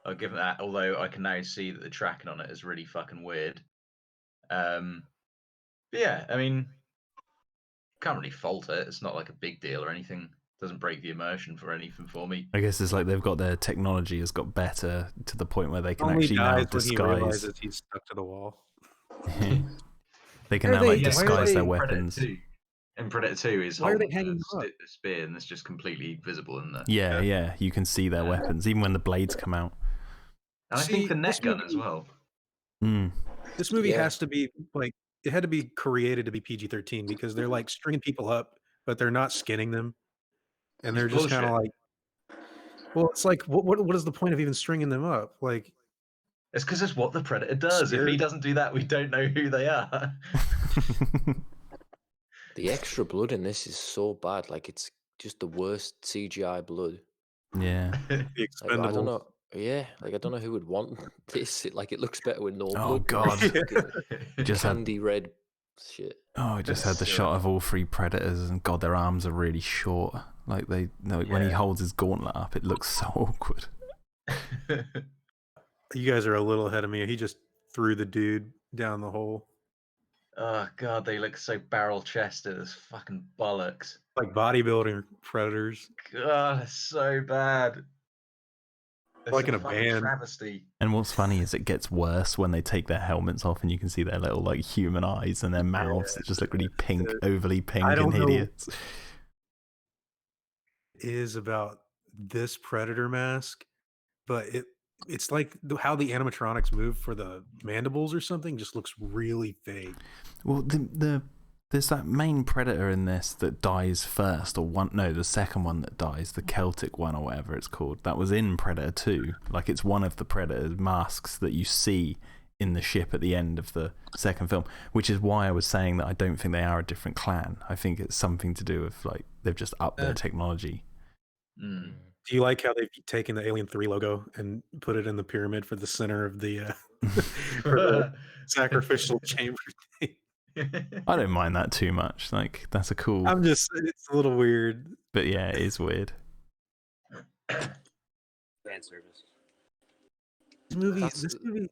I'll give it that. Although I can now see that the tracking on it is really fucking weird. But yeah, I mean, can't really fault it. It's not like a big deal or anything. Doesn't break the immersion for anything for me. I guess it's like they've got their technology has got better to the point where they can Only actually now dies when he disguise. realizes he's stuck to the wall. They can Why now are like they- why are disguise they- their Predator weapons. 2. In Predator 2 is Why are they holding hanging the up? spear and it's just completely visible in there. Yeah, you can see their weapons even when the blades come out. And I See, think the net this gun movie- as well. Mm. This movie Yeah. has to be like it had to be created to be PG-13 because they're like stringing people up, but they're not skinning them, and It's they're just kind of bullshit. like, well, it's like what is the point of even stringing them up? Like, It's because it's what the Predator does. If he Scared? doesn't do that, we don't know who they are. The extra blood in this is so bad. Like it's just the worst CGI blood. Yeah. the Like, I expendable. don't know. Yeah, like I don't know who would want this. It looks better with no Oh, blood. God. Just had- Candy red shit. Oh, I just had the So- shot of all three Predators, and God, their arms are really short. Like when he Yeah. holds his gauntlet up, it looks so awkward. You guys are a little ahead of me. He just threw the dude down the hole. Oh god, they look so barrel chested. It's fucking bollocks. Like bodybuilding predators. God, it's so bad. It's Like in a fucking band. travesty. And what's funny is it gets worse when they take their helmets off, and you can see their little like human eyes and their mouths that just look really pink, overly pink I and don't know. hideous. Is about this predator mask, but it's like how the animatronics move for the mandibles or something just looks really fake. Well, there's that main Predator in this that dies first, or the second one that dies, the Celtic one or whatever it's called. That was in Predator 2. Like it's one of the Predator masks that you see in the ship at the end of the second film, which is why I was saying that I don't think they are a different clan. I think it's something to do with like they've just upped their technology. Mm. Do you like how they've taken the Alien 3 logo and put it in the pyramid for the center of the, for the sacrificial chamber thing? I don't mind that too much. Like that's a cool, It's a little weird. but yeah, it is weird. Fan service. This movie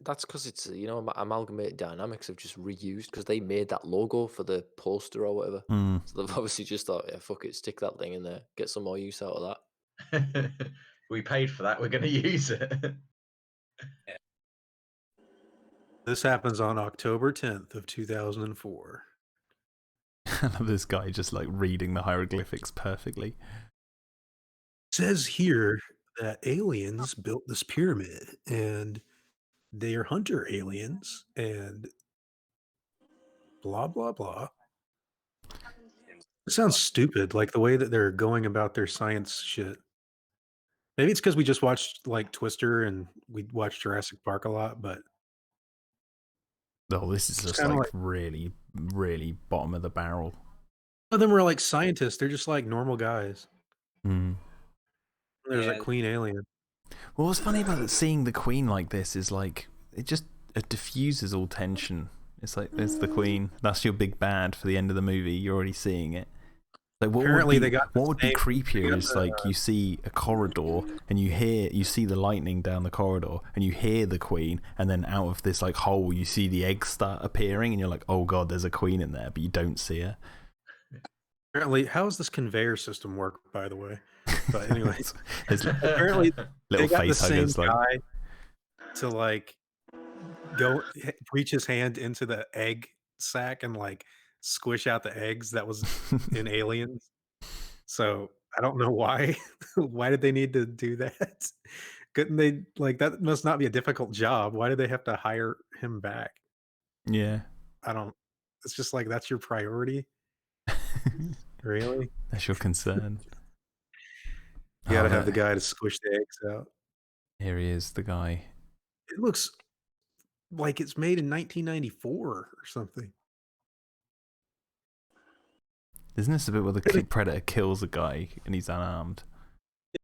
That's because it's Amalgamated Dynamics have just reused because they made that logo for the poster or whatever. Mm. So they've obviously just thought, yeah, fuck it, stick that thing in there, get some more use out of that. We paid for that. We're going to use it. This happens on October 10th of 2004. I love this guy just like reading the hieroglyphics perfectly. Says here that aliens built this pyramid and they are hunter aliens and blah blah blah. It sounds stupid, like the way that they're going about their science shit. Maybe it's because we just watched like Twister and we watched Jurassic Park a lot, but Oh, this is it's just kind of like like really, really bottom of the barrel. none of them are like scientists. They're just like normal guys. Mm. There's that Yeah. queen alien. Well, what's funny about seeing the Queen like this is like it diffuses all tension. It's like there's the Queen. That's your big bad for the end of the movie. You're already seeing it. Like Apparently they got the what would be same- they creepier got is the- like you see a corridor and you see the lightning down the corridor and you hear the Queen, and then out of this like hole you see the eggs start appearing and you're like, oh god, there's a Queen in there, but you don't see her. Apparently, how does this conveyor system work? By the way, but anyways, It's apparently little they got the face same huggers like guy to like go reach his hand into the egg sack and like squish out the eggs that was in Aliens. So I don't know why. Why did they need to do that? Couldn't they like that? Must not be a difficult job. Why did they have to hire him back? yeah. I don't. It's just like that's your priority, really. That's your concern. You got to Oh, have the look, guy to squish the eggs out. here he is, the guy. It looks like it's made in 1994 or something. Isn't this the bit where the Really? predator kills a guy and he's unarmed?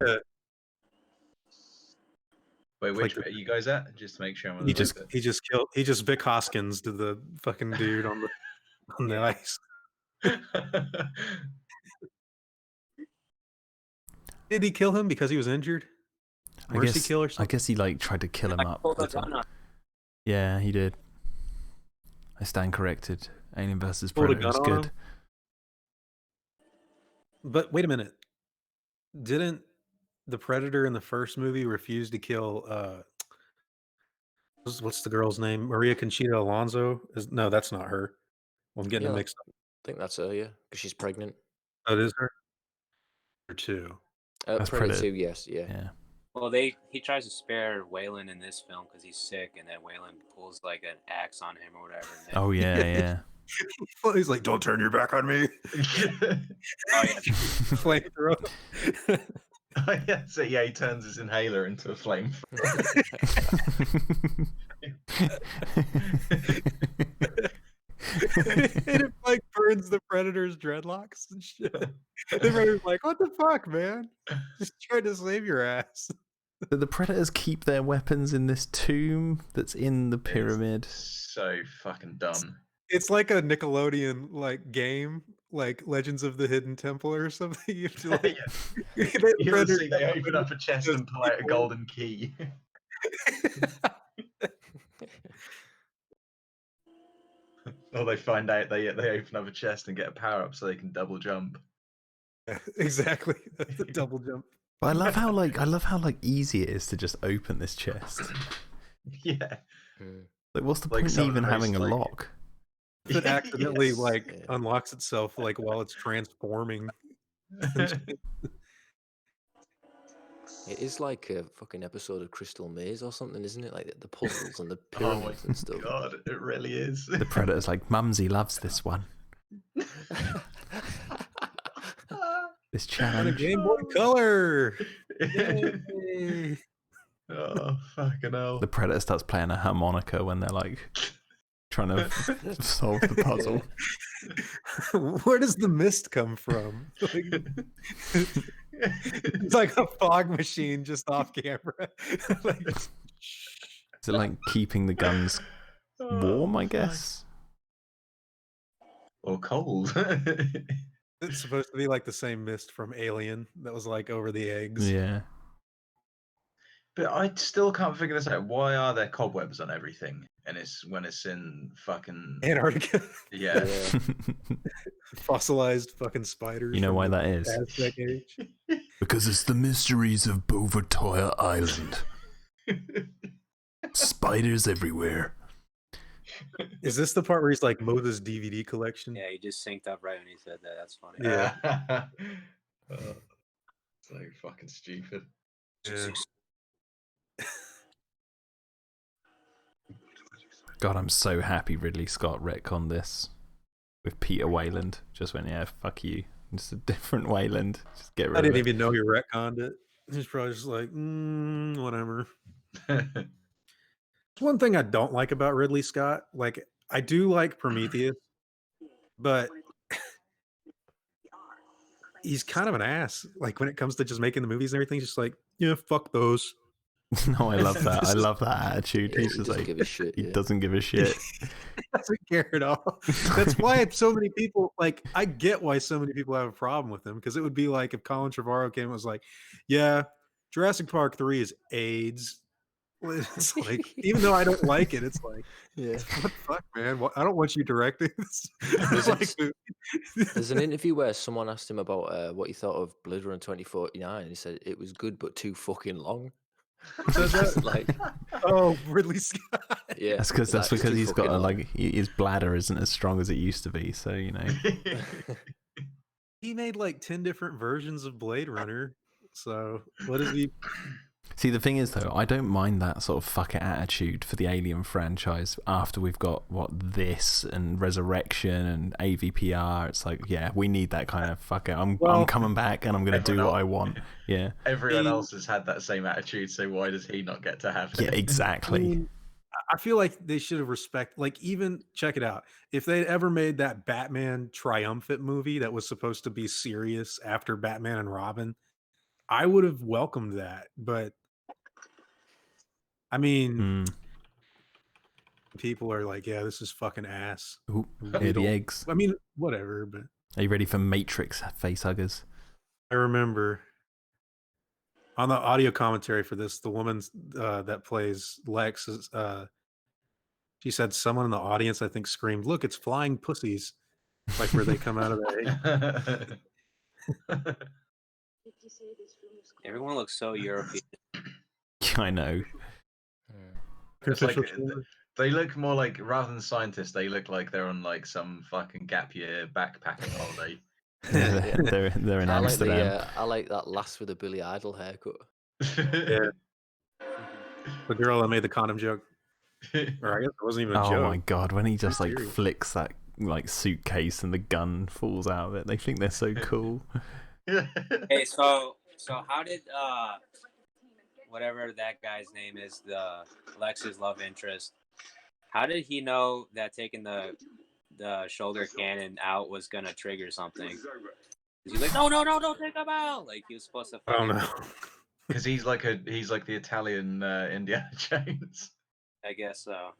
Yeah, Wait, Like which the- bit are you guys at? Just to make sure I'm on he the just right bit. he just Vic Hoskins to the fucking dude on the ice. Did he kill him because he was injured? Mercy kill or I something? guess he like tried to kill him up. Pulled a That's all. gun on. Yeah, he did. I stand corrected. Alien vs Pulled a Predator is gun on good. him? But wait a minute. Didn't the Predator in the first movie refuse to kill what's the girl's name? Maria Conchita Alonso? No, that's not her. I'm getting Yeah, it I mixed up. think that's her, yeah, because she's pregnant. Oh, it is her? Or two. That's Predator Predator. 2, yes, yeah. Yeah. Well, he tries to spare Waylon in this film because he's sick, and then Waylon pulls like an axe on him or whatever. And then, Oh yeah, yeah. Well, he's like, don't turn your back on me. oh yeah, Flamethrower. Oh, yeah, so yeah, he turns his inhaler into a flame. And it like burns the Predator's dreadlocks and shit. The Predator's like, what the fuck, man? Just trying to save your ass. Do the Predators keep their weapons in this tomb that's in the pyramid? So fucking dumb. It's like a Nickelodeon like game, like Legends of the Hidden Temple or something. You have to like, Yeah. the You ever Predator- see they open up a chest and pull out a golden key? Or they find out they open up a chest and get a power up so they can double jump. Exactly. The double jump. But I love how easy it is to just open this chest. Yeah. Mm. Like, what's the Like point in some of even the having a most, like- lock? It accidentally Yes. like Yeah. unlocks itself like while it's transforming. It is like a fucking episode of Crystal Maze or something, isn't it? Like the puzzles and the Oh my pyramids and stuff. god, it really is. The Predator's like, Mumsy loves this one. This On a challenge. Game Boy Color. Yay. Oh fucking hell. The Predator starts playing a harmonica when they're like trying to solve the puzzle. Where does the mist come from? Like, it's like a fog machine just off camera. Like, Is it like keeping the guns warm, I guess? Or cold. it's supposed to be like the same mist from Alien that was like over the eggs. Yeah. But I still can't figure this out. Why are there cobwebs on everything? And it's when it's in fucking Antarctica. yeah. Yeah. Fossilized fucking spiders. You know from why the that is? Aztec age. Because it's the mysteries of Bovertoya Island. Spiders everywhere. Is this the part where he's like mow this DVD collection? yeah, he just synced up right when he said that. That's funny. Yeah. So fucking stupid. Yeah. God, I'm so happy Ridley Scott retconned this. with Peter Wayland. Just went, yeah, fuck you. Just a different Wayland. Just get rid I of didn't it. even know he retconned it. He's probably just like, whatever. One thing I don't like about Ridley Scott, like I do like Prometheus, but he's kind of an ass. Like when it comes to just making the movies and everything, he's just like, yeah, fuck those. No, I love that. I love that attitude. He's He just doesn't like, give a shit. he Yeah. doesn't give a shit. He doesn't care at all. That's why so many people, like, I get why so many people have a problem with him, because it would be like if Colin Trevorrow came and was like, yeah, Jurassic Park 3 is AIDS. It's like, even though I don't like it, it's like, Yeah. what the fuck, man? I don't want you directing this. There's, Like, there's an interview where someone asked him about what he thought of Blade Runner 2049, and he said it was good but too fucking long. so Just that, like, oh, Ridley Scott. yeah, That's because like, it's too he's got fucking a, long. like his bladder isn't as strong as it used to be. So you know. He made like 10 different versions of Blade Runner. So what is he? See, the thing is, though, I don't mind that sort of fuck it attitude for the Alien franchise after we've got, this and Resurrection and AVPR. It's like, yeah, we need that kind of fuck it. I'm coming back and I'm going to do what I want. Yeah. Everyone else has had that same attitude, so why does he not get to have it? Yeah, exactly. I feel like they should have like, even check it out. If they'd ever made that Batman triumphant movie that was supposed to be serious after Batman and Robin, I would have welcomed that. But I mean, people are like, yeah, this is fucking ass. Ooh, here are the eggs. I mean, whatever, but Are you ready for Matrix facehuggers? I remember on the audio commentary for this, the woman that plays Lex is, she said someone in the audience, I think, screamed, "Look, it's flying pussies!" Like where they come out of the egg. Everyone looks so European. I know. It's like, they look more like, rather than scientists, they look like they're on like some fucking gap year backpacking holiday. They're in Amsterdam. I like that last with a Billy Idol haircut. Yeah. The girl that made the condom joke. Or I guess it wasn't even a joke. Oh my god, when he just like Serious. flicks that like suitcase and the gun falls out of it, they think they're so cool. Hey, so how did whatever that guy's name is, the Lex's love interest, how did he know that taking the shoulder cannon out was gonna trigger something? He's like, no, don't take him out. Like he was supposed to. I don't know. Because he's like the Italian Indiana Jones. I guess so.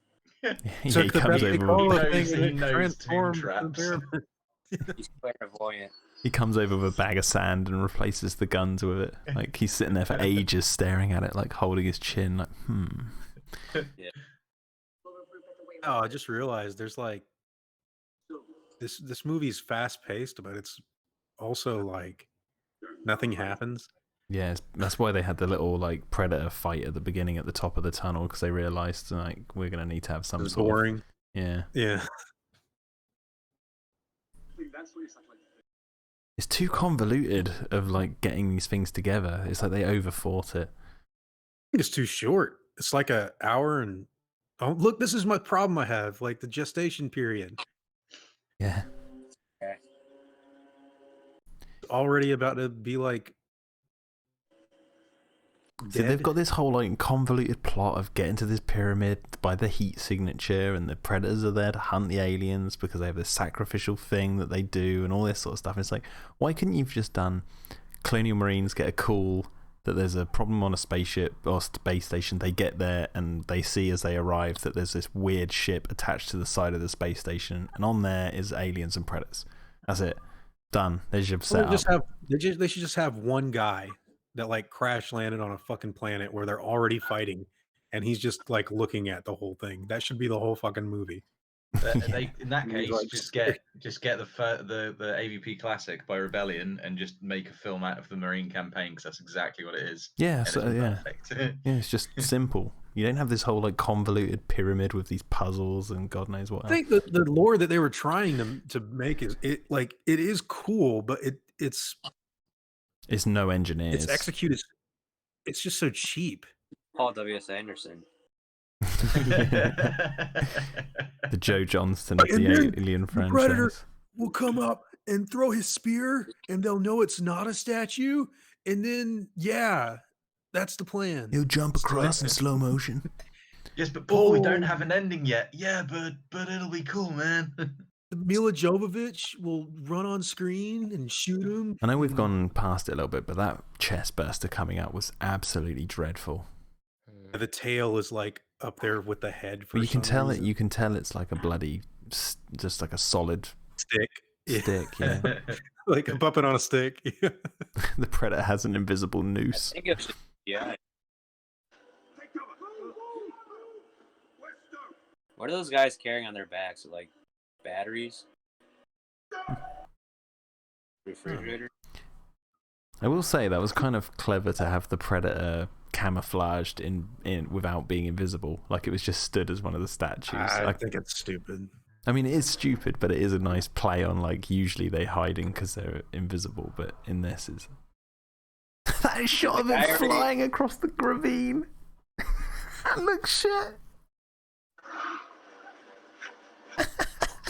He Took the comes best they over. call He it, knows- thing, he and it knows transformed tomb traps. the He's clairvoyant. He comes over with a bag of sand and replaces the guns with it. Like he's sitting there for ages, staring at it, like holding his chin, like Yeah. Oh, I just realized there's like this movie's fast paced, but it's also like nothing happens. Yeah, that's why they had the little like predator fight at the beginning at the top of the tunnel, because they realized like we're gonna need to have some It's sort boring. of yeah. It's too convoluted of like getting these things together. It's like they overthought it. I think it's too short. It's like an hour and oh look, this is my problem I have, like the gestation period. Yeah. Already about to be like So they've dead. got this whole like convoluted plot of getting to this pyramid by the heat signature, and the predators are there to hunt the aliens because they have this sacrificial thing that they do and all this sort of stuff. And it's like, why couldn't you've just done Colonial Marines get a call that there's a problem on a spaceship or space station, they get there and they see as they arrive that there's this weird ship attached to the side of the space station, and on there is aliens and predators. That's it. Done. There's your setup. They should just have one guy that like crash landed on a fucking planet where they're already fighting, and he's just like looking at the whole thing. That should be the whole fucking movie. They, in that case, Like, just get the AVP Classic by Rebellion and just make a film out of the Marine campaign, because that's exactly what it is. Yeah, And so it's yeah. perfect. Yeah, it's just simple. You don't have this whole like convoluted pyramid with these puzzles and God knows what I else. think the lore that they were trying to make is it is cool, but it's It's no engineers. it's executed. It's just so cheap. Paul W.S. Anderson. The Joe Johnston of And the then Alien the Predator, franchise. will come up and throw his spear, and they'll know it's not a statue. And then, yeah, that's the plan. He'll jump across in slow motion. Yes, but Paul, we don't Oh. have an ending yet. Yeah, but it'll be cool, man. Mila Jovovich will run on screen and shoot him. I know we've gone past it a little bit, but that chest burster coming out was absolutely dreadful. The tail is like up there with the head. For But you can tell reason. it. You can tell it's like a bloody, just like a solid Stick. stick. Yeah. Like a puppet on a stick. The Predator has an invisible I noose. think it was just, yeah. What are those guys carrying on their backs? Like batteries? Refrigerator? I will say that was kind of clever to have the Predator camouflaged in without being invisible. Like it was just stood as one of the statues. I think it's stupid. I mean, it is stupid, but it is a nice play on like usually they hiding because they're invisible, but in this is that shot of it flying across the ravine. That looks shit.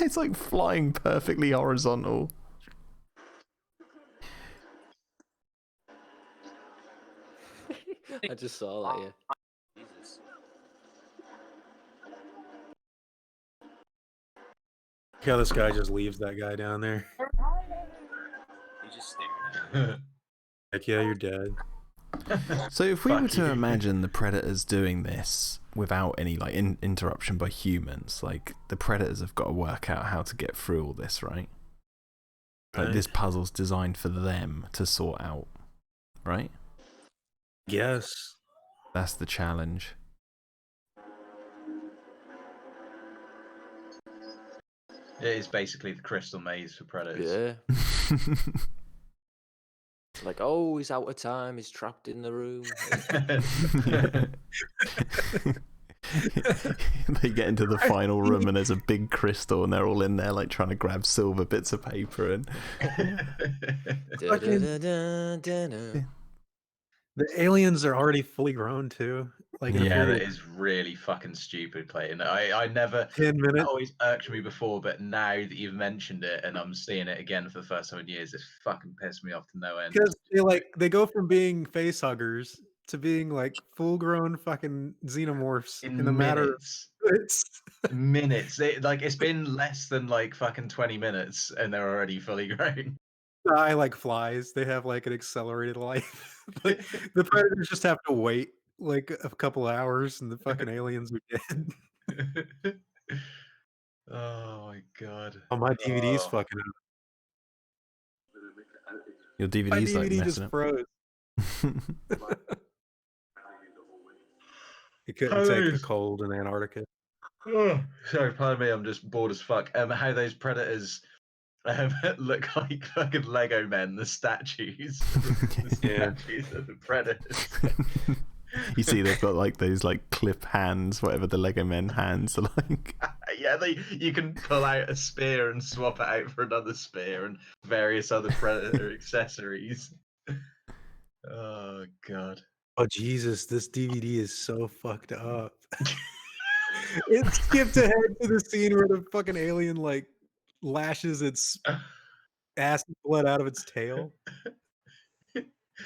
It's like flying perfectly horizontal. I just saw that, yeah. Jesus. Yeah, this guy just leaves that guy down there. He's just staring at him. Like, yeah, you're dead. So if we were Fuck to you. imagine the Predators doing this without any like interruption by humans, like the Predators have got to work out how to get through all this, right? Like this puzzle's designed for them to sort out, right? Yes. That's the challenge. It is basically the crystal maze for predators. Yeah. Like, oh, he's out of time. He's trapped in the room. They get into the final room and there's a big crystal and they're all in there like trying to grab silver bits of paper and Da-da-da-da-da-da. The aliens are already fully grown too. Like, Yeah, yeah, that is really fucking stupid, Clayton. I never 10 that minutes. always irked me before, but now that you've mentioned it and I'm seeing it again for the first time in years, it's fucking pissed me off to no end. Because they go from being facehuggers to being like full grown fucking xenomorphs in the matter of minutes. minutes. It's been less than like fucking 20 minutes and they're already fully grown. Die like flies. They have like an accelerated life. Like, the predators just have to wait like a couple hours and the fucking aliens are dead. Oh my god. Oh, my DVD's Oh. fucking up. your My DVD's like DVD messing just up. froze. It couldn't take a cold in Antarctica. Oh, sorry, pardon me, I'm just bored as fuck. How those predators look like fucking Lego men, the statues. The Yeah. statues of the predators. You see they've got like those like clip hands, whatever the Lego men hands are like. Yeah, you can pull out a spear and swap it out for another spear and various other predator accessories. Oh god. Oh Jesus, this DVD is so fucked up. It skipped ahead to the scene where the fucking alien like lashes its acid blood out of its tail.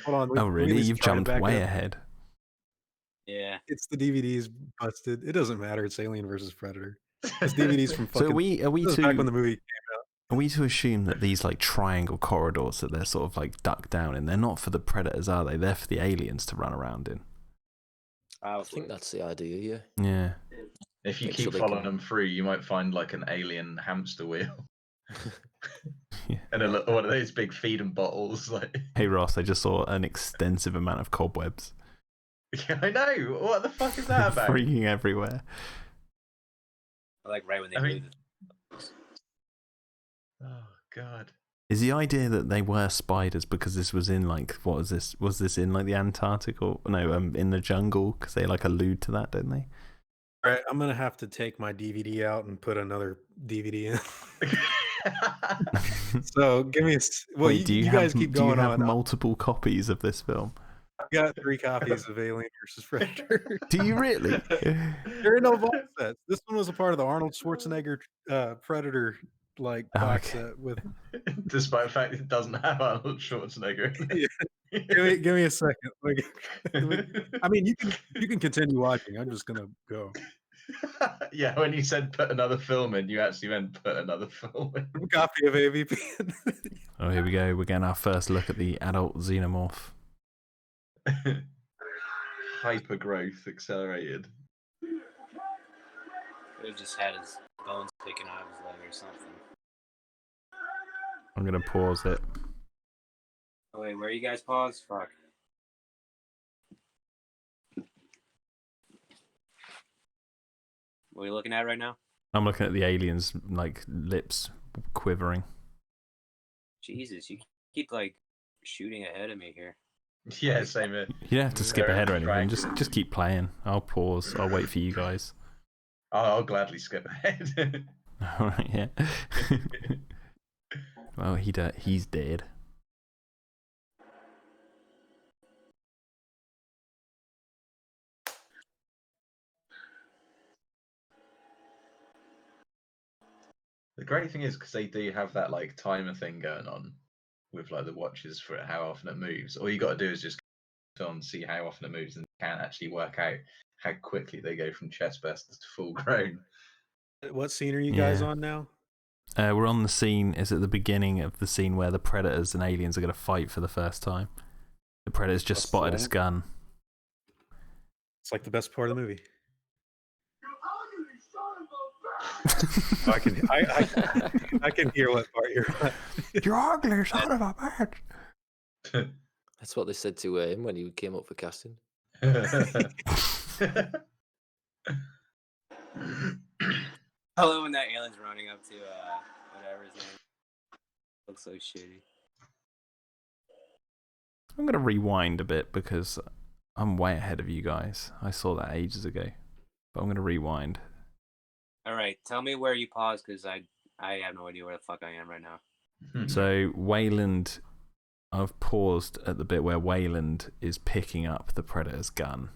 Hold on. Oh let me really? just You've try to jumped back way up. ahead. Yeah. It's the DVD's busted. It doesn't matter. It's Alien versus Predator. This DVD's from So fucking. are we this is back when to the movie. are we to assume that these like triangle corridors that they're sort of like ducked down in, they're not for the predators, are they? They're for the aliens to run around in. I think that's the idea, yeah. Yeah. If you Yeah, so keep they following can- them through, you might find like an alien hamster wheel. Yeah. And one of those big feeding bottles. Like, Hey Ross, I just saw an extensive amount of cobwebs yeah, I know. What the fuck is that about? freaking everywhere. Like right when they I blew mean- Oh god. Is the idea that they were spiders because this was in like what was this? Was this in like the Antarctic or no? In the jungle because they like allude to that, don't they? All right, I'm gonna have to take my DVD out and put another DVD in. So give me. Well, Wait, you guys keep going do you have on. multiple copies of this film? I've got 3 copies of Alien versus Predator. Do you really? There are no box sets. This one was a part of the Arnold Schwarzenegger Predator like Oh, box okay. set with. Despite the fact it doesn't have Arnold Schwarzenegger in it. Give me a second. Like, I mean, you can continue watching. I'm just gonna go. Yeah, when you said put another film in, you actually meant put another film in. Copy of AVP. Oh, here we go. We're getting our first look at the adult xenomorph. Hyper growth accelerated. He just had his bones taken out of his leg or something. I'm gonna pause it. Oh wait, where you guys pause? Fuck. What are you looking at right now? I'm looking at the aliens, like lips quivering. Jesus, you keep like shooting ahead of me here. Yeah, same here. You don't have to skip Very ahead or anything. distracting. Just keep playing. I'll pause. I'll wait for you guys. I'll gladly skip ahead. All right, yeah. Well, he's dead. The great thing is because they do have that like timer thing going on with like the watches for how often it moves. All you got to do is just on see how often it moves, and can actually work out how quickly they go from chest bursters to full grown. What scene are you guys Yeah. on now? We're on the scene. Is at the beginning of the scene where the predators and aliens are going to fight for the first time. The predators just That's the spotted one. his gun. It's like the best part of the movie. I can hear what part you're on. You're ugly, son of a bitch. That's what they said to him when he came up for casting. I love when that alien's running up to whatever his name. Looks so shitty. I'm going to rewind a bit because I'm way ahead of you guys. I saw that ages ago. But I'm going to rewind. All right, tell me where you paused because I have no idea where the fuck I am right now. So Wayland, I've paused at the bit where Wayland is picking up the predator's gun.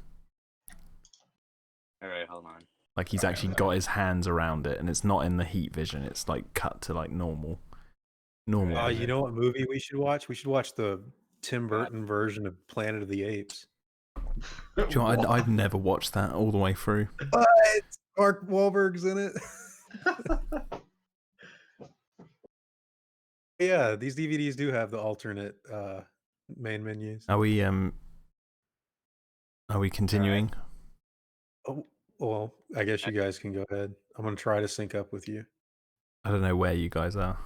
All right, hold on. Like he's actually got his hands around it, and it's not in the heat vision. It's like cut to like normal. You know what movie we should watch? We should watch the Tim Burton version of Planet of the Apes. Do you know what? I've never watched that all the way through. What? Mark Wahlberg's in it. Yeah, these DVDs do have the alternate main menus. Are we continuing? Oh, well, I guess you guys can go ahead. I'm gonna try to sync up with you. I don't know where you guys are.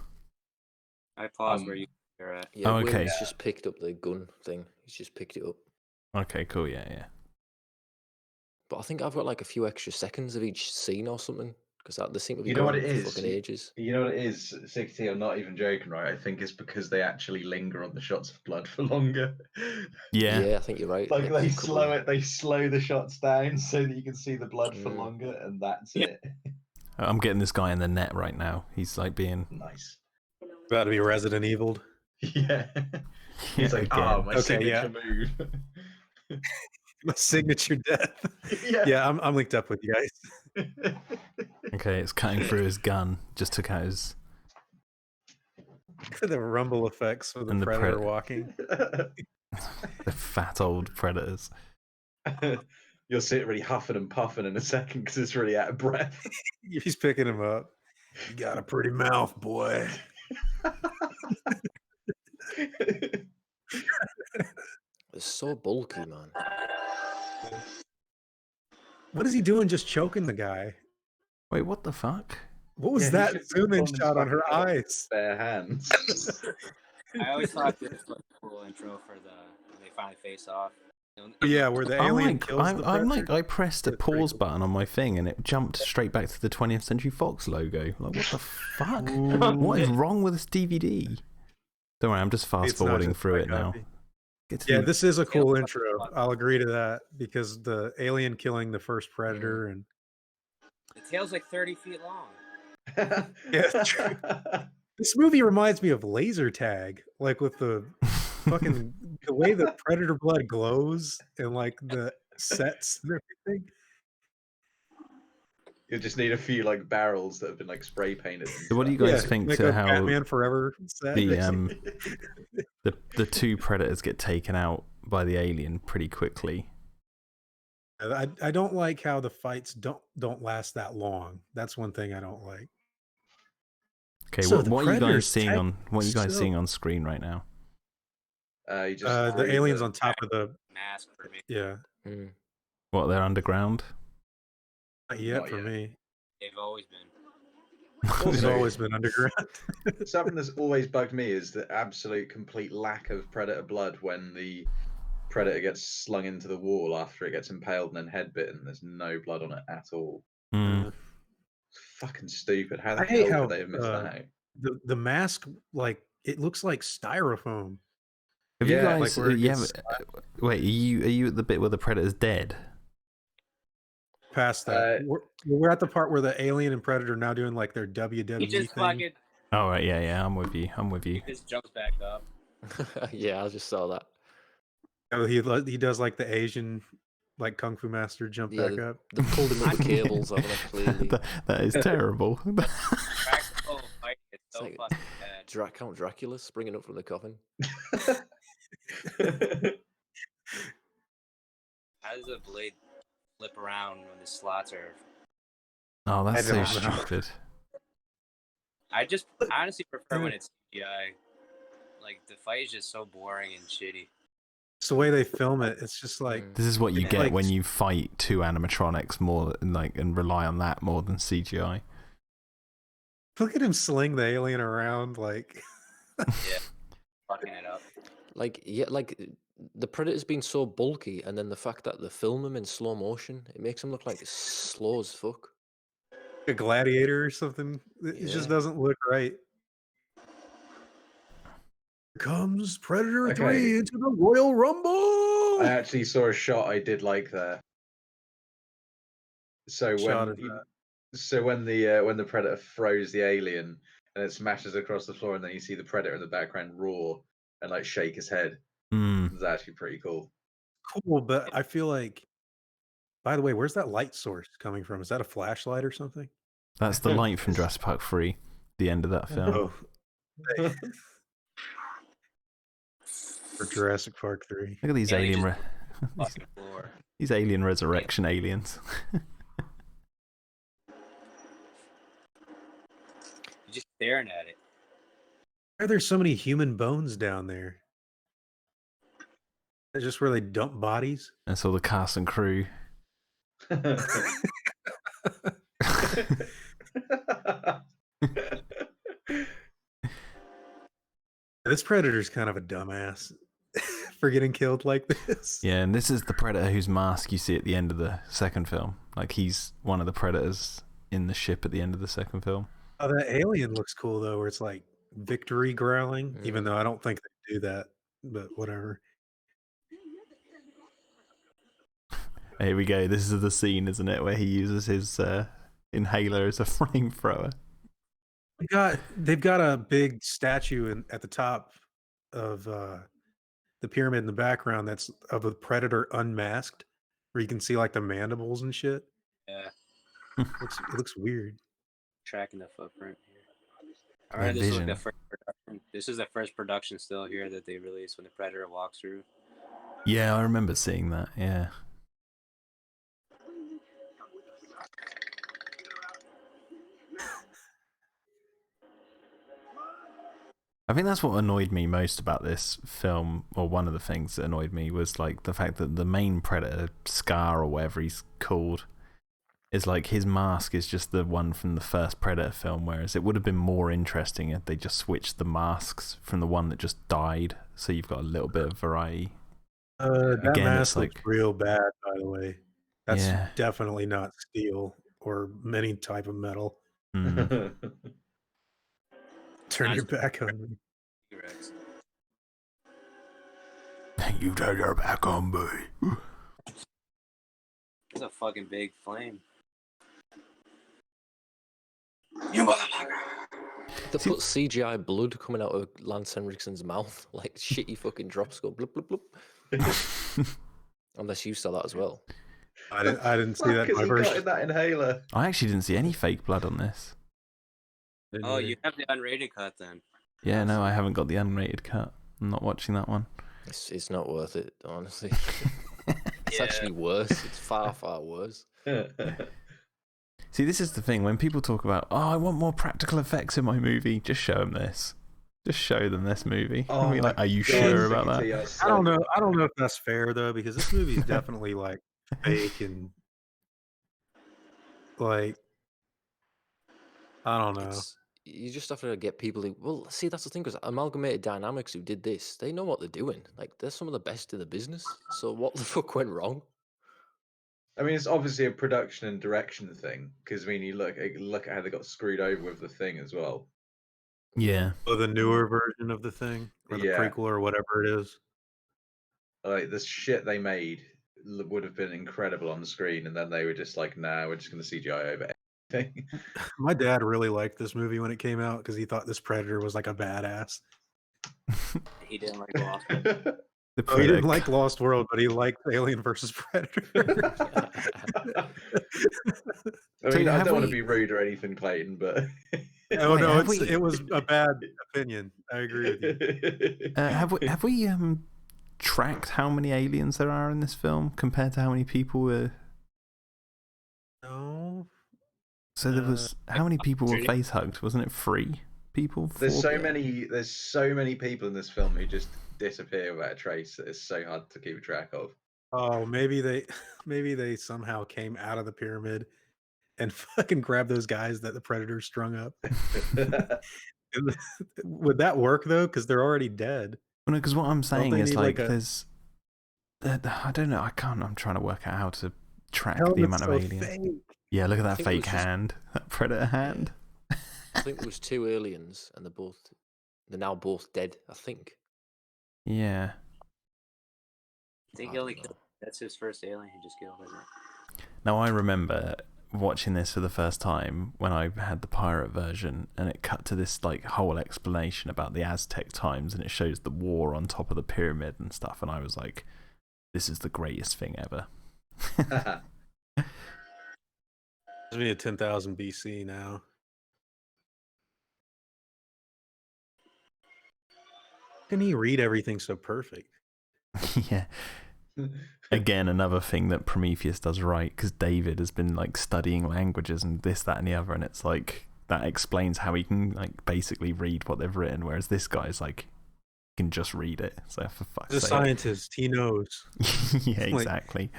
I paused where you're at. Yeah, Oh, okay. Will's just picked up the gun thing. He's just picked it up. Okay, cool. Yeah. But I think I've got like a few extra seconds of each scene or something because they seem to be You know what going it for is? fucking ages. You know what it is, 60, I'm not even joking, right? I think it's because they actually linger on the shots of blood for longer. Yeah. I think you're right. Like Like, they a couple- slow it, they slow the shots down so that you can see the blood for Mm. longer, and that's Yeah. it. I'm getting this guy in the net right now. He's like being. Nice. About to be Resident Evil'd. Yeah. He's like, again. my Okay, signature move. My signature death. Yeah. Yeah, I'm linked up with you guys. Okay, it's cutting through his gun. Just took out his. The rumble effects of the And the predator pred- walking. The fat old predators. You'll see it really huffing and puffing in a second because it's really out of breath. He's picking him up. You got a pretty mouth, boy. They're so bulky, man. What is he doing just choking the guy? Wait, what the fuck? What was Yeah, he that should zoom in perform his shot on her fucking eyes? bare hands. I always thought this was a cool intro for when they finally face off. Yeah, where the alien kills the predator. I pressed a That's pretty pause cool. button on my thing and it jumped straight back to the 20th Century Fox logo. Like, what the fuck? What is wrong with this DVD? Don't worry, I'm just fast It's not forwarding just through my it now. copy. Get to Yeah, the- this is a cool Yeah. intro. I'll agree to that because the alien killing the first predator and The tail's like 30 feet long. Yeah, true. This movie reminds me of Laser Tag, like with the fucking the way the predator blood glows and like the sets and everything. You just need a few like barrels that have been like spray painted. And So what do you stuff. guys think like to a how Batman Forever set. the two predators get taken out by the alien pretty quickly? I don't like how the fights don't last that long. That's one thing I don't like. Okay, So the what are you guys Predators seeing take on so- on screen right now? You just the threw aliens on top of the Mask for me. yeah. Mm. What, they're underground? Not yet Not for yet. me. They've always been. It's Also- always been underground. Something that's always bugged me is the absolute complete lack of predator blood when the predator gets slung into the wall after it gets impaled and then head bitten. There's no blood on it at all. Mm. Fucking stupid. How the I hate hell how could they have missed that out? the mask, like, it looks like styrofoam. Have you Yeah, guys? like where it you gets wait, are you at the bit where the predator's dead? past that. We're at the part where the alien and predator are now doing like their He WWE just thing. fucking Oh right, yeah, I'm with you. he just jumps back up. Yeah, I just saw that. Oh, he does like the Asian, like Kung Fu Master jump Yeah, back up. They pulled him with the cables, haven't they? Clearly. that is terrible. Practical fight is so like- fucking bad. Count Dracula springing up from the coffin. How does the blade flip around when the slots are? Oh, that's I so don't know. stupid. I honestly prefer when it's CGI. Like the fight is just so boring and shitty. It's the way they film it. It's just like Mm. This is what you Yeah. get Like- when you fight two animatronics more and rely on that more than CGI. look at him sling the alien around like Yeah, fucking it up. Like, yeah, like the Predator's been so bulky, and then the fact that they film him in slow motion, it makes him look like slow as fuck. a gladiator or something. It just Yeah. doesn't look right. Here comes Predator Okay. 3 into the Royal Rumble. I actually saw a shot I did like there. So Shot when is that? when the predator throws the alien and it smashes across the floor, and then you see the predator in the background roar and like shake his head. Mm. It's actually pretty cool. Cool, but I feel like. By the way, where's that light source coming from? Is that a flashlight or something? That's the light from Jurassic Park 3, the end of that film. Oh, for Jurassic Park 3. Look at these Yeah, they alien, just- Fucking floor. these alien resurrection aliens. You're just staring at it. Why are there so many human bones down there? Is just where they dump bodies? And so the cast and crew. This predator's kind of a dumbass for getting killed like this. Yeah, and this is the predator whose mask you see at the end of the second film. Like, he's one of the predators in the ship at the end of the second film. Oh, that alien looks cool though, where it's like victory growling, even though I don't think they do that, but whatever. Here we go. This is the scene, isn't it, where he uses his inhaler as a flamethrower. They've got a big statue at the top of the pyramid in the background that's of a predator unmasked, where you can see like the mandibles and shit. Yeah, It looks weird. tracking the footprint here. All That right, this is vision. like the first production. This is the first production still here that they released when the Predator walks through. Yeah, I remember seeing that. Yeah. I think that's what annoyed me most about this film, or one of the things that annoyed me was like the fact that the main predator, Scar or whatever he's called, is like his mask is just the one from the first Predator film, whereas it would have been more interesting if they just switched the masks from the one that just died, so you've got a little bit of variety. That Again, it's mask looks like- real bad, by the way. That's Yeah. definitely not steel or any type of metal. Mm. Turn your Nice. back on me. T-Rex. You turn your back on me. It's a fucking big flame. You motherfucker! They put CGI blood coming out of Lance Henriksen's mouth, like shitty fucking drops go blub blub blub. Unless you saw that as well. I didn't see that Fuck in has my he got version. in that inhaler? I actually didn't see any fake blood on this. Didn't Oh, either. you have the unrated cut then. Yeah, no, I haven't got the unrated cut. I'm not watching that one. It's not worth it, honestly. It's Yeah. actually worse. It's far, far worse. See, this is the thing. When people talk about, oh, I want more practical effects in my movie, just show them this. Just show them this movie. Oh Be my like, are you God, sure about that? T, I don't know. I don't know if that's fair though, because this movie is definitely like fake and like I don't know. You just have to get people who. Well, see, that's the thing, because Amalgamated Dynamics, who did this, they know what they're doing. Like, they're some of the best in the business. So what the fuck went wrong? I mean, it's obviously a production and direction thing because I mean, you look at how they got screwed over with the thing as well. Yeah. Oh, the newer version of the thing, or the Yeah. prequel, or whatever it is. Like the shit they made would have been incredible on the screen, and then they were just like, "Nah, we're just going to CGI over everything." My dad really liked this movie when it came out because he thought this Predator was like a badass. He didn't like Lost. The Oh, he didn't Predator. like Lost World, but he liked Alien versus Predator. I So mean, I have don't want to we- be rude or anything, Clayton, but Oh Wait, no, have we- it was a bad opinion. I agree with you. Have we tracked how many aliens there are in this film compared to how many people were? No, So there was how many people were face hugged? Wasn't it 3 people? there's 4? so Yeah. many people in this film who just disappear without a trace that it's so hard to keep track of. oh maybe they somehow came out of the pyramid and fucking grabbed those guys that the Predator strung up. Would that work though? Because they're already dead. Well, no, because what I'm saying they is need, like like, a- there's. I don't know. I can't. I'm trying to work out how to track the Helmet's amount of so aliens. fake. Yeah, look at that think it fake was just- hand, that predator hand. I think there was 2 aliens, and they're now both dead, I think. Yeah. I think I he only don't killed. know. That's his first alien he just killed. Isn't it? Now I remember watching this for the first time when I had the pirate version, and it cut to this like whole explanation about the Aztec times, and it shows the war on top of the pyramid and stuff, and I was like, "This is the greatest thing ever." It's me at 10,000 BC now. How can he read everything so perfect? Yeah. Again, another thing that Prometheus does right, because David has been like studying languages and this, that, and the other, and it's like that explains how he can like basically read what they've written, whereas this guy's like can just read it. So for fuck's He's a sake, scientist. He knows. yeah, Like- exactly.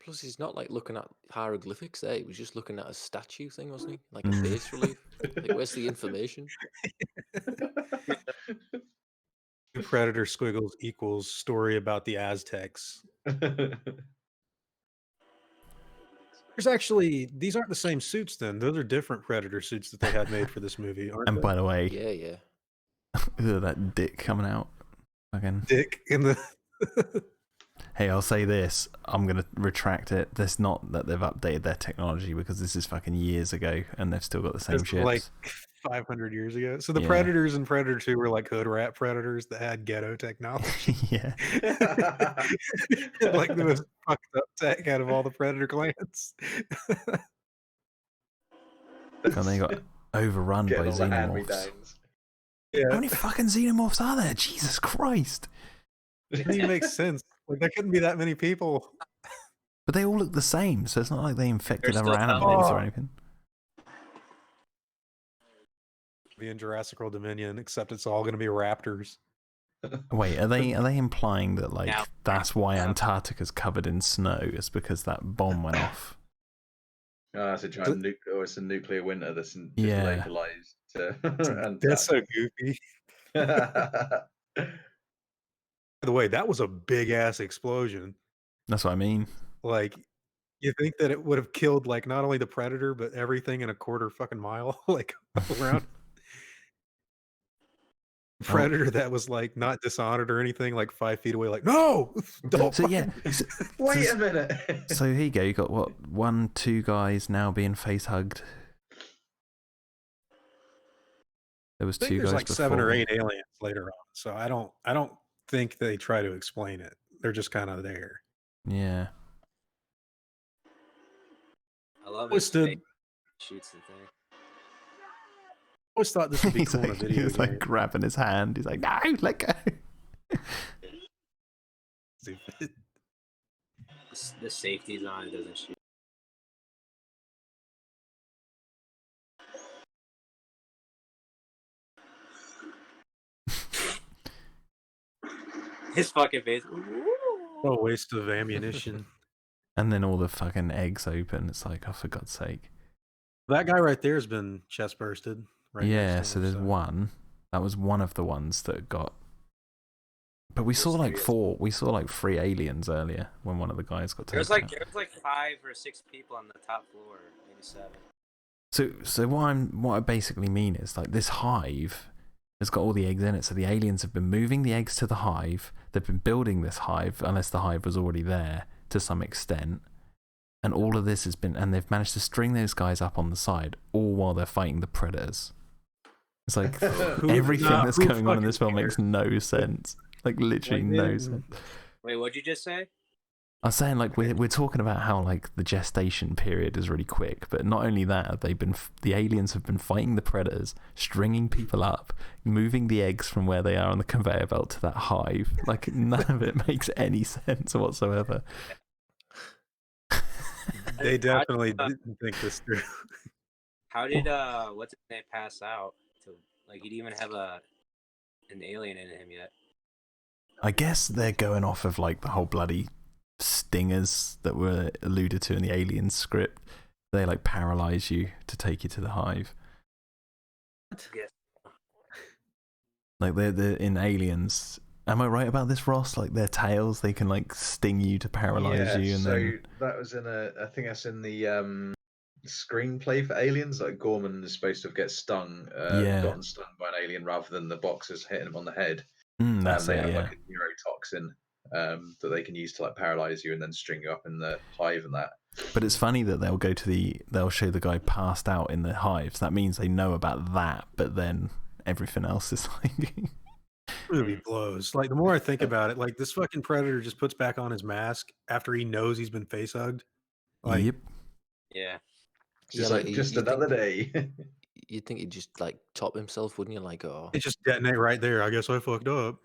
Plus, he's not like looking at hieroglyphics there. He was just looking at a statue thing, wasn't he? Like a Mm. bas relief. Like, where's the information? Predator squiggles equals story about the Aztecs. There's actually, these aren't the same suits then. Those are different Predator suits that they had made for this movie, aren't And they? by the way, Yeah, yeah. ugh, that dick coming out. Again. Dick in the... Hey, I'll say this. I'm going to retract it. That's not that they've updated their technology, because this is fucking years ago and they've still got the same It's ships. like 500 years ago. So the Yeah. Predators in Predator 2 were like hood rat predators that had ghetto technology. Yeah. Like the most fucked up tech out of all the Predator clans. And they got overrun by Getting all the xenomorphs. hand-me-downs. Yeah, How many fucking xenomorphs are there? Jesus Christ. it doesn't even make sense. Like there couldn't be that many people. But they all look the same, so it's not like they infected They're other still animals or Oh. anything. Be in Jurassic World Dominion, except it's all going to be raptors. Wait, are they implying that like Now- that's why Antarctica's covered in snow? Is because that bomb went off? Oh, it's a giant nuclear, or it's a nuclear winter that's just Yeah. localized to That's so goofy. Antarctica. By the way, that was a big ass explosion. That's what I mean. Like, you think that it would have killed like not only the Predator but everything in a quarter fucking mile, like around. Predator that was like not dishonored or anything, like 5 feet away, like no, don't. So yeah, fucking-" Wait a minute. so here you go. You got what, 1, 2 guys now being face hugged. There was I think 2 there's guys like 7 or before. 8 aliens later on, so I don't think they try to explain it. They're just kind of there. Yeah. love Always his stood- face. Shoots the thing. Always thought this would be he's cool in a like, video he's game. like grabbing his hand. He's like, no, let go. Stupid. The safety's on. It doesn't shoot. His fucking face. What a waste of ammunition. And then all the fucking eggs open. It's like, oh, for God's sake. That guy right there has been chest bursted. Right Yeah, next to so him, there's one. That was one of the ones that got. But we saw like four. We saw like 3 aliens earlier when one of the guys got taken out. There was like 5 or 6 people on the top floor, maybe 7. So what I basically mean is like this hive has got all the eggs in it. So the aliens have been moving the eggs to the hive. They've been building this hive, unless the hive was already there to some extent. And all of this has been, and they've managed to string those guys up on the side, all while they're fighting the predators. It's like everything that's going on in this film makes no sense. Like literally no sense. Wait, what'd you just say? I was saying like we're talking about how like the gestation period is really quick, but not only that, the aliens have been fighting the predators, stringing people up, moving the eggs from where they are on the conveyor belt to that hive. Like none of it makes any sense whatsoever. They definitely didn't think this through. How did what's his name pass out? Like he didn't even have an alien in him yet. I guess they're going off of like the whole bloody stingers that were alluded to in the Alien script. They like paralyze you to take you to the hive. Yes. Like they're in Aliens. Am I right about this, Ross? Like their tails, they can like sting you to paralyze you, and so then that was in I think that's in the screenplay for Aliens. Like Gorman is supposed to get stung, gotten stung by an alien rather than the boxers hitting him on the head. That's they it, have yeah. like a neurotoxin that they can use to like paralyze you and then string you up in the hive and that. But it's funny that they'll show the guy passed out in the hives. That means they know about that, but then everything else is like Really blows. Like the more I think about it, like this fucking predator just puts back on his mask after he knows he's been face hugged. Like, yep. Yeah. Just like just another day. You'd think he'd just like top himself, wouldn't you? Like, oh, it just detonate right there. I guess I fucked up.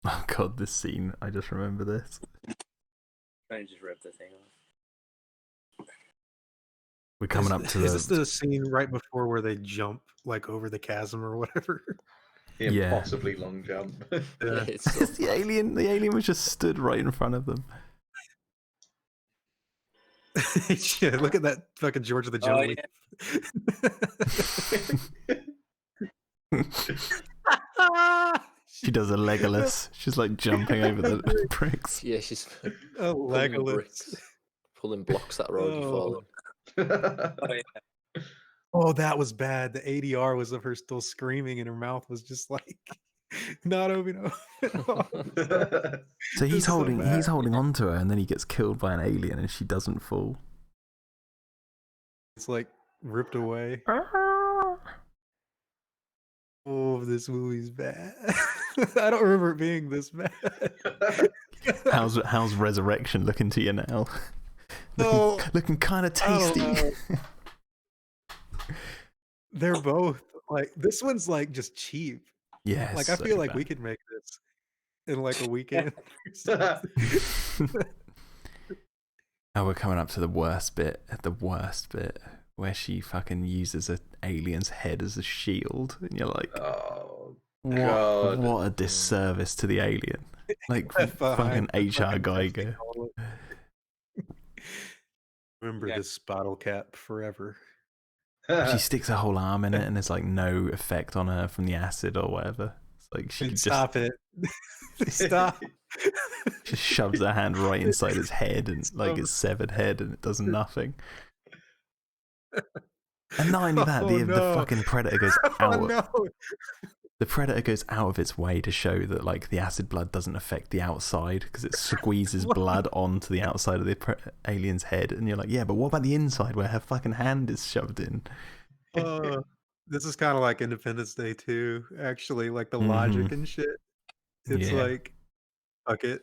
Oh god, this scene! I just remember this. Trying to just rip the thing off. We're coming up to Is this the scene right before where they jump like over the chasm or whatever? The impossibly long jump. It's the alien. The alien was just stood right in front of them. Yeah, look at that fucking George of the Jungle. She does a Legolas. She's like jumping over the bricks. yeah, she's Oh, pulling Legolas. bricks, pulling blocks that are already falling. Oh yeah. Oh, that was bad. The ADR was of her still screaming, and her mouth was just like not open. So he's so holding bad. he's holding on to her, and then he gets killed by an alien, and she doesn't fall. It's like ripped away. Oh, this movie's bad. I don't remember it being this bad. How's Resurrection looking to you now? Oh, looking kind of tasty. They're both like this one's like just cheap. Yes. Like I feel like we could make this in like a weekend. Oh, we're coming up to the worst bit, where she fucking uses an alien's head as a shield, and you're like, oh, what a disservice to the alien. Like fucking H.R. Geiger. Remember this bottle cap forever. She sticks her whole arm in it, and there's like no effect on her from the acid or whatever. It's like she could Stop it. Stop. Just shoves her hand right inside his head, and like his severed head, and it does nothing. And not only that, the fucking predator goes out. The predator goes out of its way to show that like the acid blood doesn't affect the outside, because it squeezes blood onto the outside of the alien's head, and you're like, yeah, but what about the inside where her fucking hand is shoved in? This is kind of like Independence Day too, actually, like the logic and shit. It's like Fuck it.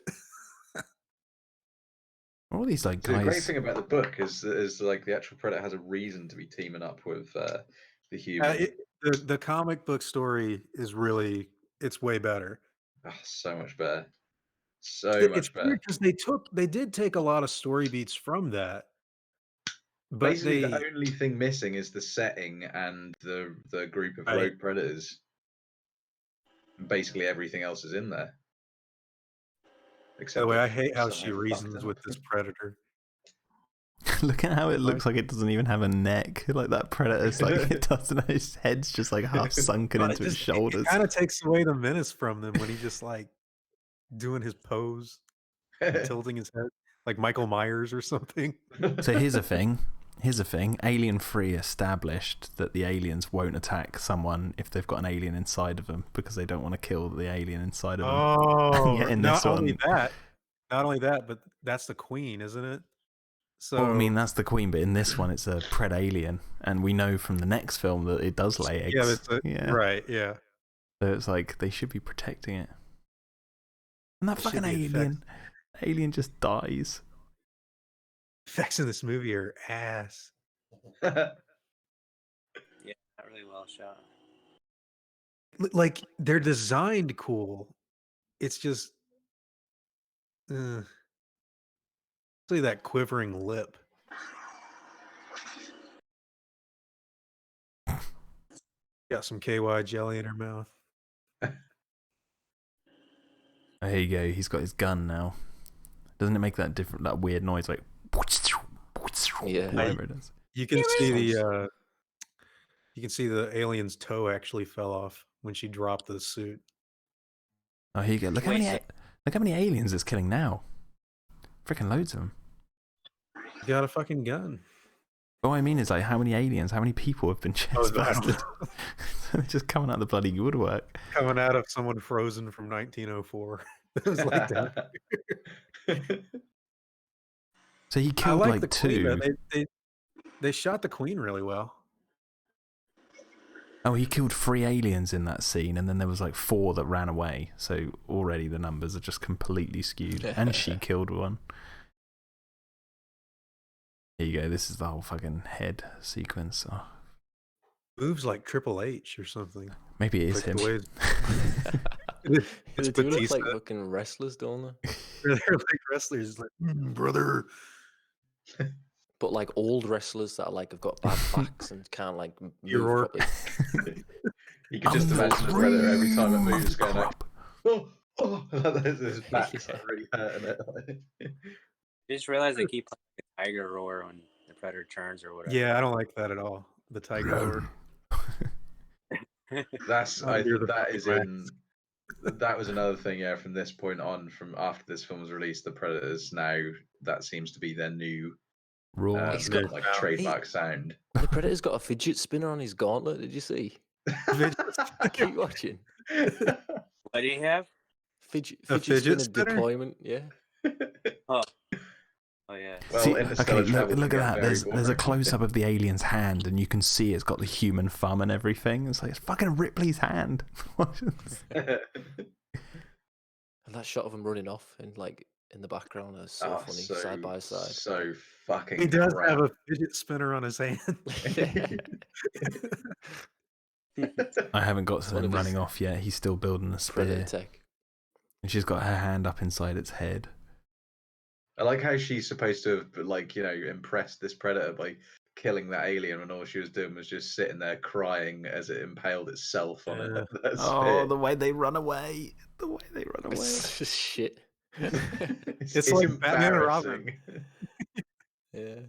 All these like So the great guys. thing about the book is like the actual predator has a reason to be teaming up with the human. The comic book story is really, it's way better. Oh, so much better. So It's much weird better. because they did take a lot of story beats from that, but Basically, the they only thing missing is the setting and the group of Right. rogue predators. And basically, everything else is in there. By Except the way, they've I hate how somehow she fucked reasons it with up. this predator. Look at how it looks Like- like it doesn't even have a neck. Like that predator's like it doesn't. His head's just like half sunken But into his it shoulders. kind of takes away the menace from them when he's just like doing his pose and tilting his head like Michael Myers or something. So here's a thing. Alien 3 established that the aliens won't attack someone if they've got an alien inside of them because they don't want to kill the alien inside of them. Oh, Yeah, in not this only one- that, but that's the queen, isn't it? So Well, I mean, that's the queen, but in this one, it's a pred alien, and we know from the next film that it does lay eggs. yeah, that's right. Yeah, So it's like they should be protecting it. And that It should fucking be alien just dies. effects in this movie are ass. Yeah, not really well shot. Like they're designed cool. It's just, see that quivering lip. Got some KY jelly in her mouth. Oh, here you go. He's got his gun now. Doesn't it make that weird noise like? Yeah. Whatever it is. You can see the alien's toe actually fell off when she dropped the suit. Oh, here you go. Look how Wait, many aliens it's killing now. Freaking loads of them. You got a fucking gun. All I mean is like how many aliens, how many people have been chest I don't busted? know. They're just coming out the bloody woodwork. Coming out of someone frozen from 1904. It was like that. So he I killed like like the queen, two. though. They shot the queen really well. Oh, he killed 3 aliens in that scene, and then there was like 4 that ran away. So already the numbers are just completely skewed. And she killed one. Here you go. This is the whole fucking head sequence. Oh, Moves like Triple H or something. maybe it is Like him. the way They do look Batista. like fucking wrestlers, don't they? They're like wrestlers, like brother. But like old wrestlers that like have got bad backs and can't like move You're- properly. You can just imagine the predator every time it moves going like, oh, his back's like really hurting it. I just realized they keep playing the tiger roar when the predator turns or whatever. Yeah, I don't like that at all. The tiger roar. That was another thing, yeah, from this point on, from after this film was released, the Predators now, that seems to be their new Raw. He's got- like trademark sound. The Predator's got a fidget spinner on his gauntlet. Did you see? Keep watching. What do you have? Fidget fidget spinner spinner? deployment. Yeah. Oh yeah. Well, See, Interstellar okay, Travel look can at get that. very There's a boring. close up of the alien's hand, and you can see it's got the human thumb and everything. It's like it's fucking Ripley's hand. And that shot of him running off and like in the background is so funny, side by side. So fucking He does crap. have a fidget spinner on his hand. I haven't got It's to one him of his running off yet. He's still building a Predator spear, tech. and she's got her hand up inside its head. I like how she's supposed to have, like, you know, impressed this predator by killing that alien when all she was doing was just sitting there crying as it impaled itself on it. That Oh, spear. the way they run away! The way they run away! It's just shit. It's like Batman and Robin. embarrassing. Yeah.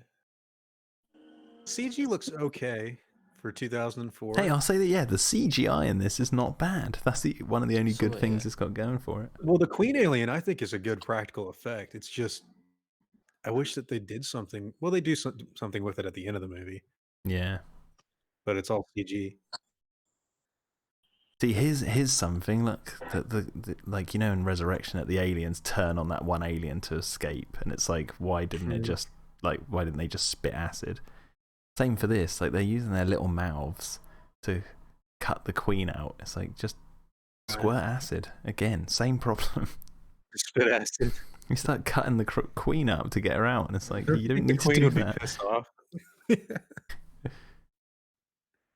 CG looks okay for 2004. Hey, I'll say that the CGI in this is not bad. That's one of the only good So, things yeah. it's got going for it. Well, the Queen alien, I think, is a good practical effect. It's just, I wish that they did something. Well, they do something with it at the end of the movie, Yeah. but it's all CG. See, here's something. Look, the like, you know, in Resurrection, that the aliens turn on that one alien to escape, and it's like, why didn't they just spit acid? Same for this. Like, they're using their little mouths to cut the queen out. It's like, just squirt acid again. Same problem. Just spit acid. You start cutting the queen up to get her out, and it's like you don't The need to queen do would be that. pissed off.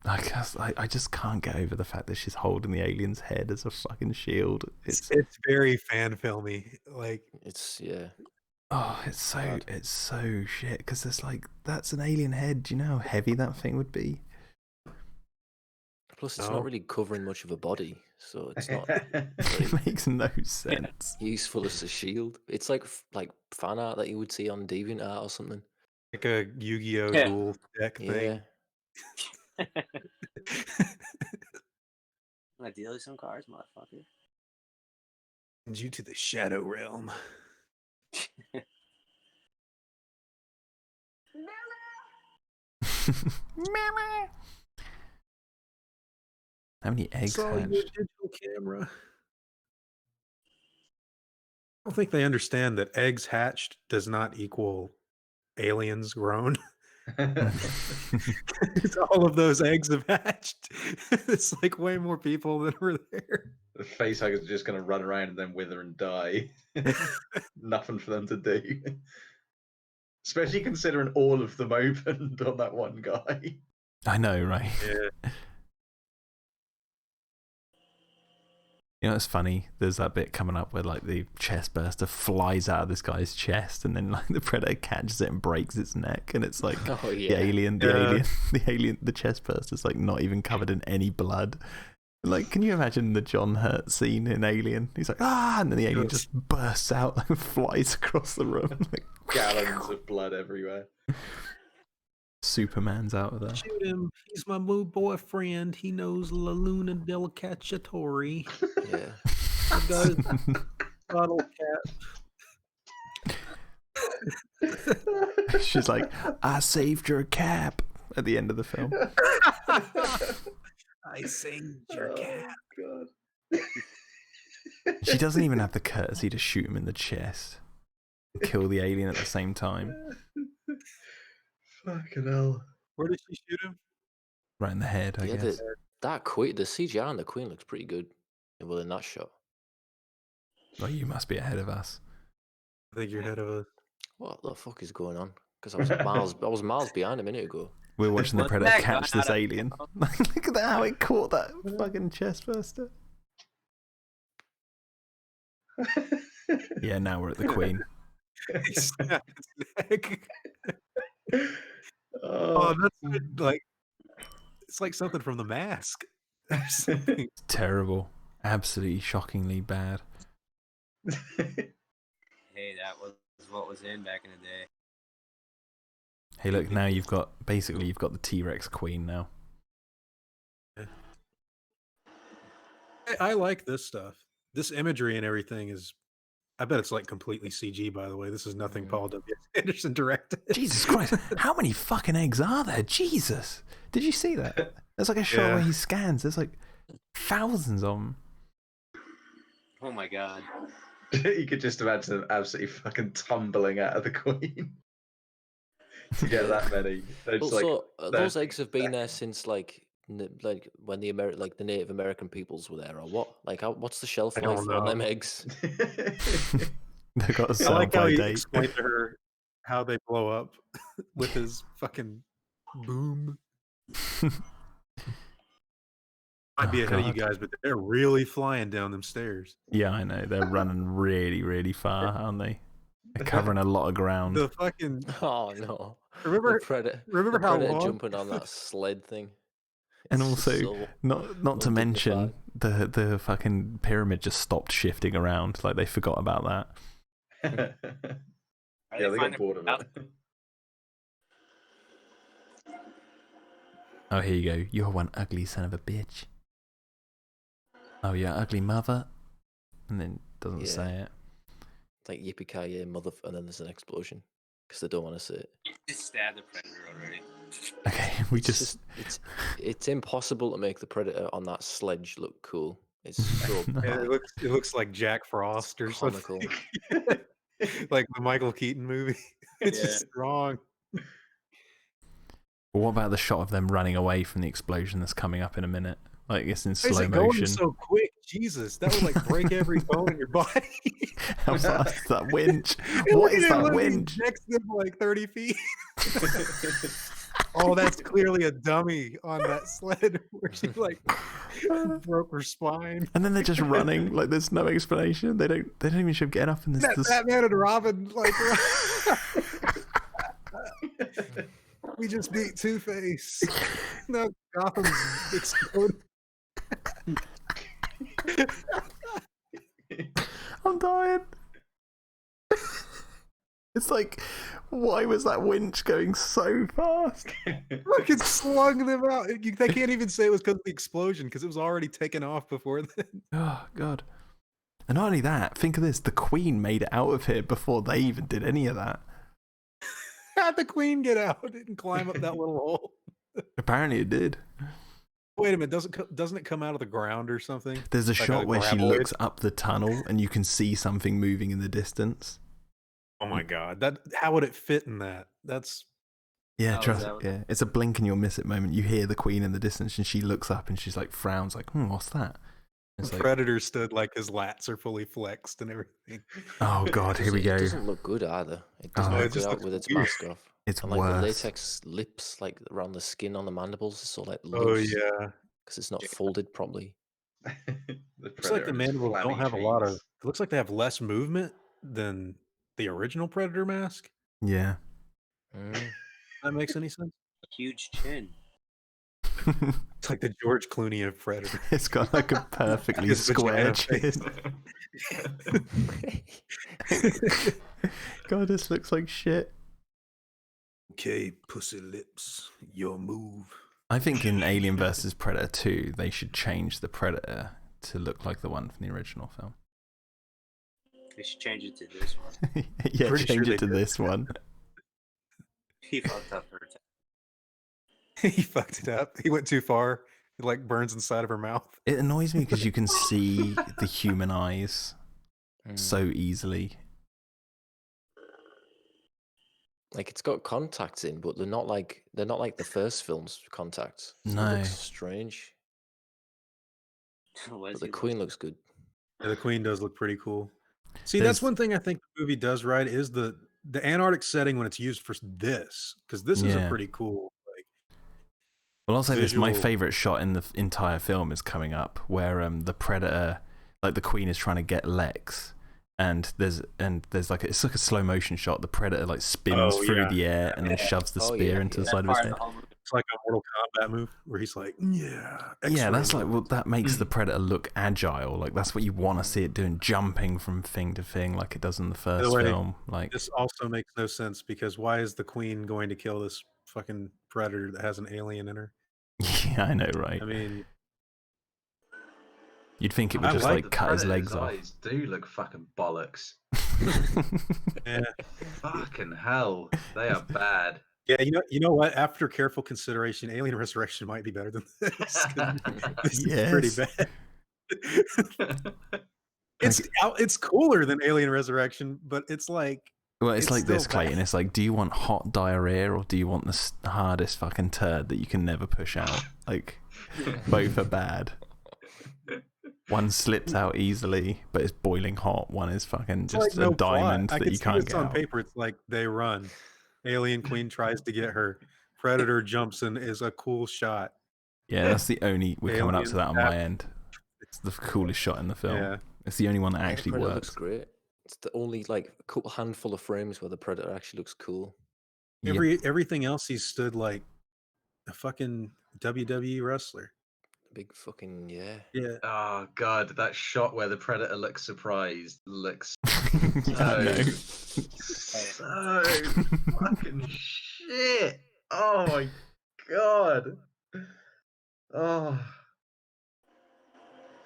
I just can't get over the fact that she's holding the alien's head as a fucking shield. It's very fan filmy. Like It's it's so shit because it's like that's an alien head. Do you know how heavy that thing would be? Plus, it's not really covering much of a body, so it's not It makes no sense. useful as a shield. It's like fan art that you would see on DeviantArt or something. like a Yu-Gi-Oh Yeah. dual deck thing. I deal you some cards, motherfucker. Send you to the Shadow Realm. How many eggs Saw your hatched? digital camera. I don't think they understand that eggs hatched does not equal aliens grown. It's all of those eggs have hatched. It's like way more people than were there. The facehuggers are just going to run around and then wither and die. Nothing for them to do. Especially considering all of them opened on that one guy. I know, right? Yeah. You know, it's funny. There's that bit coming up where like the chest burster flies out of this guy's chest, and then like the predator catches it and breaks its neck, and it's like Oh the yeah. alien, the chest burster's like not even covered in any blood. Like, can you imagine the John Hurt scene in Alien? He's like, and then the alien just bursts out and flies across the room. Like, Gallons of blood everywhere. Superman's out of there. Shoot him. He's my new boyfriend. He knows La Luna del Cacciatore. Yeah. The bottle cap. She's like, I saved your cap at the end of the film. I saved your cat. God. She doesn't even have the courtesy to shoot him in the chest and kill the alien at the same time. Fucking hell. Where did she shoot him? Right in the head, I guess. The CGI on the Queen looks pretty good. Well, in that shot. Well, you must be ahead of us. I think you're ahead of us. What the fuck is going on? Because I was miles behind a minute ago. We're watching the What's predator that catch gun this out of- alien. Look at that, how it caught that fucking chest burster. Yeah, now we're at the Queen. He snapped his neck. Oh, That's like it's like something from The Mask. Or something. It's terrible. Absolutely shockingly bad. Hey, that was what was in back in the day. Hey, look, now you've got the T-Rex Queen now. I like this stuff. This imagery and everything is. I bet it's like completely CG. By the way, this is nothing Paul W. Anderson directed. Jesus Christ, how many fucking eggs are there? Jesus, did you see that? There's like a shot where he scans. There's like thousands of them. Oh my god. you could just imagine them absolutely fucking tumbling out of the Queen to get that many. They're just Also, like, those eggs have been there since like when the the Native American peoples were there, or what? Like, what's the shelf I don't life on them know. eggs? They've got a I sell like how by he date. explained to her how they blow up with his fucking boom. Might be ahead of you guys, but they're really flying down them stairs. Yeah, I know. They're running really, really far, aren't they? They're covering a lot of ground. The fucking Oh no! remember the predator how predator long? jumping on that sled thing. And It's also, so not to mention undignified. the fucking pyramid just stopped shifting around. Like they forgot about that. Are yeah, they finding got bored of out? it. Oh, here you go. You're one ugly son of a bitch. Oh, yeah, ugly mother. And then doesn't Yeah. say it. Like yippee-ki-yay, mother, and then there's an explosion because they don't want to see it. You just stabbed the predator already. Okay, we It's just it's impossible to make the predator on that sledge look cool. It's so No. Yeah, bad. it looks like Jack Frost or comical. something. Like the Michael Keaton movie. It's Yeah. just wrong. But what about the shot of them running away from the explosion that's coming up in a minute? Like it's in Why is slow it going motion. so quick? Jesus, that would like break every bone in your body. How fast is that winch? It What looked is at him that when he winch? next to him for like 30 feet. Oh, that's clearly a dummy on that sled where she like broke her spine. And then they're just running. Like there's no explanation. They don't even show getting up in this. That Batman and Robin like we just beat Two-Face. No, Gotham's exploding. I'm dying. It's like, why was that winch going so fast? Look, it slung them out. They can't even say it was because of the explosion because it was already taken off before then. Oh god. And not only that, think of this: the Queen made it out of here before they even did any of that. How'd the Queen get out and climb up that little hole? Apparently, it did. Wait a minute, doesn't it come out of the ground or something? There's a Like shot where she graboid? looks up the tunnel and you can see something moving in the distance. Oh my god, how would it fit in that? That's Yeah, Oh, trust. is that- Yeah, it's a blink and you'll miss it moment. You hear the Queen in the distance and she looks up and she's like frowns, like, what's that? It's like, Predator stood like his lats are fully flexed and everything. oh god, here we It go. doesn't look good either. It doesn't Oh, it look just good out looks with its weird. mask off. It's And like worse. the latex lips, like around the skin on the mandibles, is so like Oh loose yeah, because it's not folded properly. looks like the mandibles don't have a lot of. It looks like they have less movement than the original Predator mask. Yeah. Mm. That makes any sense? Huge chin. It's like the George Clooney of Predator. It's got like a perfectly His square vagina chin. God, this looks like shit. Okay, pussy lips, your move. I think in Alien vs Predator 2, they should change the Predator to look like the one from the original film. They should change it to this one. Yeah, Pretty change sure it to they did. this one. He fucked up her. He fucked it up. He went too far. It like burns inside of her mouth. It annoys me because you can see the human eyes Mm. so easily. Like it's got contacts in, but they're not like the first film's contacts. So No. it looks strange. But the Queen looks good. Yeah, the Queen does look pretty cool. See, There's- that's one thing I think the movie does right is the Antarctic setting when it's used for this, because this is a Yeah. pretty cool. Like, Well, I'll say this: my visual- favorite shot in the entire film is coming up, where the Predator, like the Queen, is trying to get Lex, and there's like it's like a slow motion shot. The Predator like spins Oh, through yeah. the air and then shoves the Oh, spear yeah, into the yeah. side of his head. it's like a Mortal Kombat move where he's like, yeah, Yeah, that's X-ray like, well, that makes the Predator look agile. Like that's what you want to see it doing, jumping from thing to thing like it does in the first way, film. Like, This also makes no sense because why is the Queen going to kill this fucking Predator that has an alien in her? yeah, I know, right? I mean, You'd think it would I just like like cut his legs off. Eyes do look fucking bollocks. yeah, Fucking hell, they are bad. yeah. You know what? After careful consideration, Alien Resurrection might be better than this. 'Cause this is pretty Yes. bad. It's cooler than Alien Resurrection, but it's like Well, it's like still this, Clayton. bad. It's like, do you want hot diarrhea or do you want the hardest fucking turd that you can never push out? Like, both are bad. One slips out easily, but it's boiling hot. One is fucking It's just like a no plot. diamond I that can you see can't this get on out. paper. It's like they run. Alien Queen tries to get her. Predator jumps in is a cool shot. Yeah, that's the only. We're coming up to Alien that on my end. It's the coolest shot in the film. Yeah. It's the only one that Yeah, the actually Predator works. looks great. It's the only like a couple handful of frames where the Predator actually looks cool. Yep. Everything else he stood like a fucking WWE wrestler. Big fucking yeah. Yeah. Oh god, that shot where the Predator looks surprised looks I know. so fucking shit. Oh my god. Oh.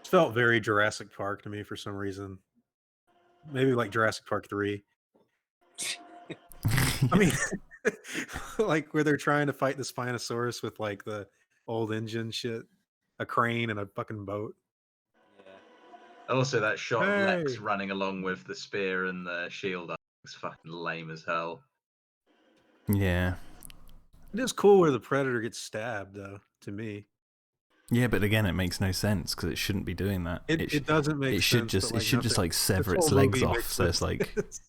It felt very Jurassic Park to me for some reason. Maybe like Jurassic Park 3. I mean, like where they're trying to fight the Spinosaurus with like the old engine shit, a crane and a fucking boat. And also that shot of Lex Hey. running along with the spear and the shield is fucking lame as hell. Yeah. It is cool where the Predator gets stabbed, though, to me. Yeah, but again, it makes no sense because it shouldn't be doing that. It doesn't make It sense. should just but, like, it should just nothing- like sever this its whole legs movie off. makes So no it's like, sense.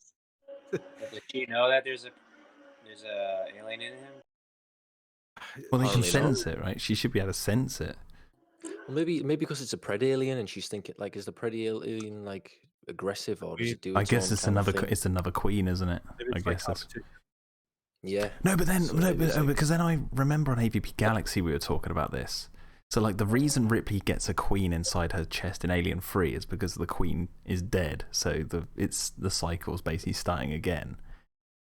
But does she know that there's a alien in him? well, they can Apparently not. sense it, right? She should be able to sense it. Well, maybe because it's a pred alien, and she's thinking like, is the pred alien like aggressive, or does it do I its guess own it's kind of another thing? it's another queen, isn't it? Maybe I it's like guess that's competition. Yeah. no, but then So no, maybe it's like- because then I remember on AVP Galaxy we were talking about this. So like the reason Ripley gets a queen inside her chest in Alien 3 is because the queen is dead. So the cycle's basically starting again.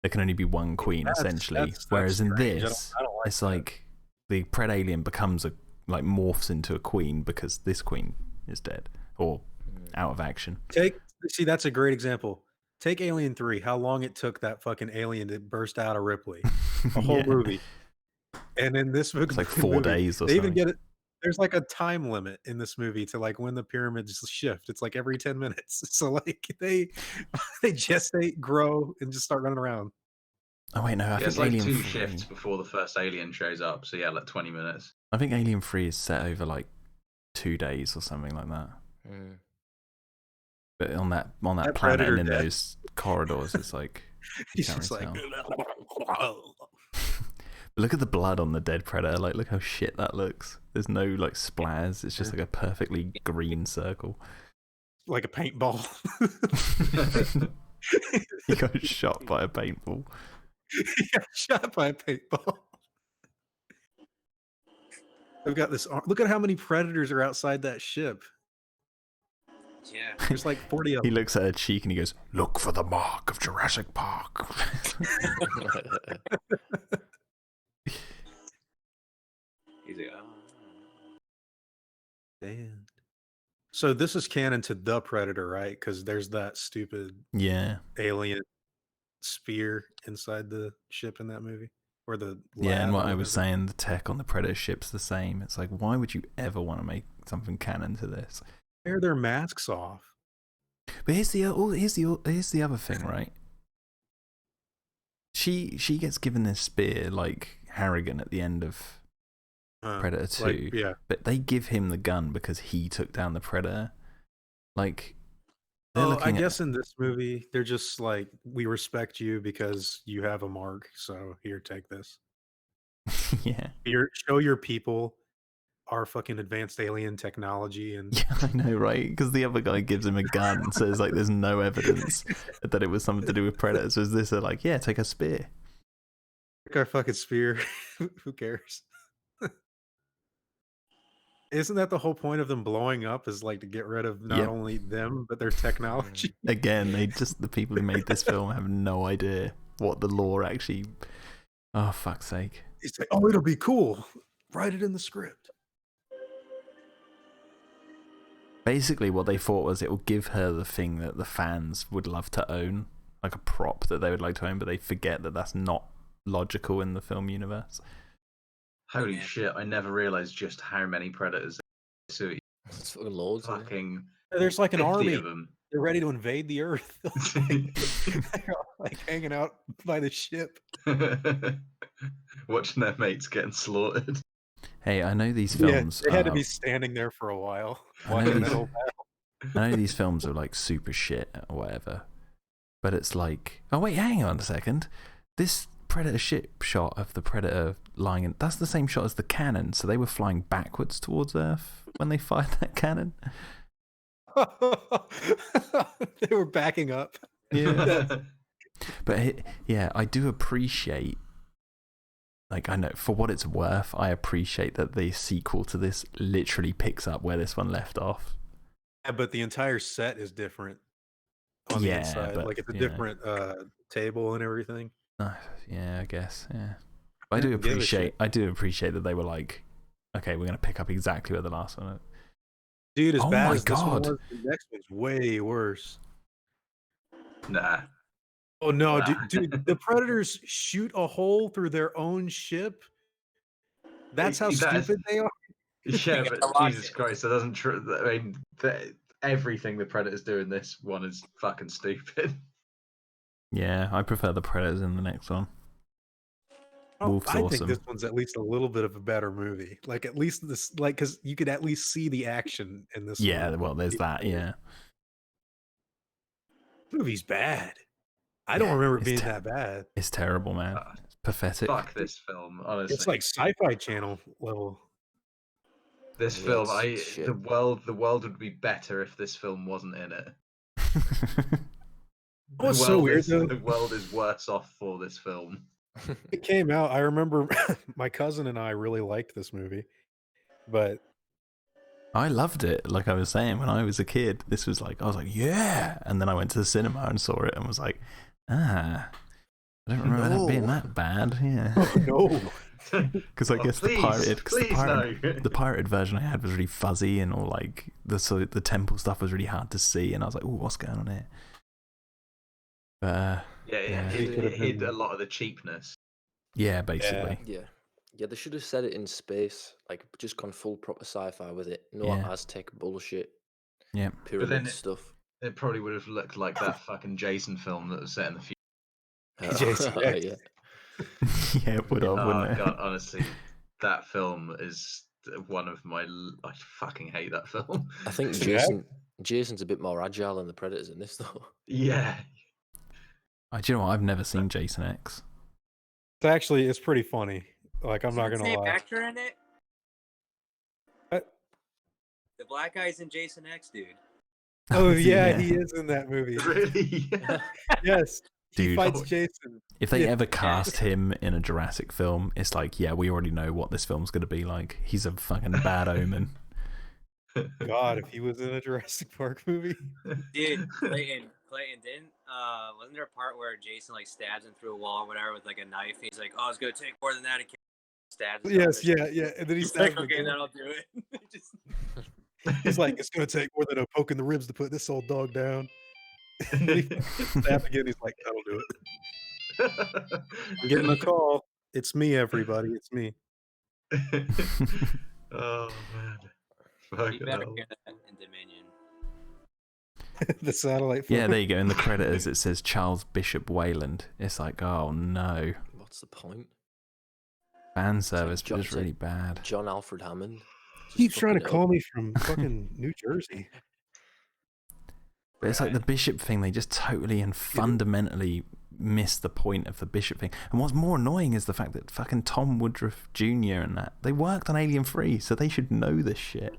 There can only be one queen essentially. That's Whereas in strange. this, I don't like it's that. like the pred alien becomes morphs into a queen because this queen is dead or out of action. See, that's a great example. Take Alien 3, how long it took that fucking alien to burst out of Ripley. A whole Yeah. movie. And in this movie, It's like 4 days or they even something. get it. There's like a time limit in this movie to like when the pyramids shift. It's like every 10 minutes. So like they gestate, grow, and just start running around. Oh wait, no, I Yeah, think it's like Alien 2 3. shifts before the first alien shows up. So yeah, like 20 minutes. I think Alien 3 is set over like 2 days or something like that. Mm. But on that That planet Predator and in death. those corridors, it's like He's can't just really like tell. But look at the blood on the dead predator. Like, look how shit that looks. There's no like splatters. It's just like a perfectly green circle. like a paintball. He got shot by a paintball. He got shot by a paintball. I've got this. Look at how many predators are outside that ship. Yeah. There's like 40 of He them. looks at her cheek and he goes, "Look for the mark of Jurassic Park." He's like, oh. Damn. So this is canon to the Predator, right? Because there's that stupid Yeah, alien spear inside the ship in that movie, or the yeah. And lab what or I was whatever. saying, the tech on the Predator ship's the same. It's like, why would you ever want to make something canon to this? Tear their masks off. But here's the other thing, right? She gets given this spear like Harrigan at the end of Predator 2, Like, yeah. but they give him the gun because he took down the Predator. Like, they're Oh, I looking at- guess in this movie, they're just like, we respect you because you have a mark. So here, take this. yeah, Show your people our fucking advanced alien technology and yeah, I know, right? Because the other guy gives him a gun and says like, "There's no evidence that it was something to do with Predator." So is this like, yeah, take a spear? take our fucking spear. Who cares? Isn't that the whole point of them blowing up? Is like to get rid of not Yep. only them but their technology. Again, the people who made this film have no idea what the lore actually. Oh, fuck's sake! It's like, oh, it'll be cool. Write it in the script. Basically, what they thought was it will give her the thing that the fans would love to own, like a prop that they would like to own, but they forget that that's not logical in the film universe. Holy Yeah. shit! I never realized just how many predators. So It's fucking loads. Isn't it? fucking There's like an 50 army. of them. They're ready to invade the Earth. They're all like hanging out by the ship. Watching their mates getting slaughtered. Hey, I know these films. Yeah, they had to are- be standing there for a while. I know Watching these- that whole I know these films are like super shit or whatever, but it's like, oh wait, hang on a second. This Predator ship shot of the Predator lying in, that's the same shot as the cannon, so they were flying backwards towards Earth when they fired that cannon. They were backing up. Yeah. But yeah, I do appreciate, like, I know for what it's worth, I appreciate that the sequel to this literally picks up where this one left off. Yeah, but the entire set is different on the Yeah, inside. but, Like it's a you know. different table and everything. Yeah, I guess. Yeah, but I Yeah, do give a appreciate. shit. I do appreciate that they were like, okay, we're gonna pick up exactly where the last one. Dude, as Oh bad my as this one God. was, the next one's way worse. Nah. Oh no, Nah. dude, the Predators shoot a hole through their own ship. That's how That's- stupid they are. Yeah, got but the rocket. Jesus Christ, that doesn't. I mean, everything the Predators do in this one is fucking stupid. Yeah, I prefer the Predators in the next one. Wolf's I think awesome. this one's at least a little bit of a better movie. Like at least this, like because you could at least see the action in this. Yeah, one. well, there's that. Yeah, Movie's bad. I don't remember it being that bad. it's terrible, man. It's pathetic. Fuck this film, honestly. It's like Sci-Fi Channel level. This Yeah, film, it's shit. the world would be better if this film wasn't in it. Oh, it's so weird though. The world is worse off for this film. It came out. I remember my cousin and I really liked this movie, but I loved it. Like I was saying, when I was a kid, this was like, I was like, yeah. And then I went to the cinema and saw it and was like, I don't remember that being that bad. Yeah. no. Because I guess the pirated version I had was really fuzzy and all like the temple stuff was really hard to see, and I was like, "Oh, what's going on here?" It hid a lot of the cheapness. Yeah, basically. Yeah, they should have said it in space, like just gone full proper sci-fi with it. No Aztec bullshit. Yeah. Pyramid stuff. It probably would have looked like that fucking Jason film that was set in the future. Jason X. Yeah. Yeah, it would have, wouldn't it? God, honestly, that film is one of my. I fucking hate that film. I think Jason's a bit more agile than the Predators in this, though. Yeah. Do you know what? I've never seen Jason X. It's pretty funny. Like I'm not gonna same lie. actor in it? What? The black guy's in Jason X, dude. Oh yeah, he is in that movie. Really? Yes. Dude, he fights Jason. If they ever cast him in a Jurassic film, it's like, yeah, we already know what this film's going to be like. He's a fucking bad omen. God, if he was in a Jurassic Park movie. Dude, Clayton, wasn't there a part where Jason like stabs him through a wall or whatever with like a knife? He's like, "Oh, it's gonna take more than that." He stabs him. Yes, yeah, and then he He's stabs like, him "Okay, again. that'll do it." He's like, it's gonna take more than a poke in the ribs to put this old dog down. And then he stab again. He's like, that'll do it. I'm getting a call. It's me, everybody. It's me. Oh man. You better hear that in Dominion. The satellite phone. Yeah, there you go. In the credits, it says Charles Bishop Wayland. It's like, oh no. What's the point? Fan service, but it's really bad. John Alfred Hammond. He keeps trying to call me from fucking New Jersey. But it's like the Bishop thing, they just totally and fundamentally miss the point of the Bishop thing. And what's more annoying is the fact that fucking Tom Woodruff Jr. and that, they worked on Alien 3, so they should know this shit.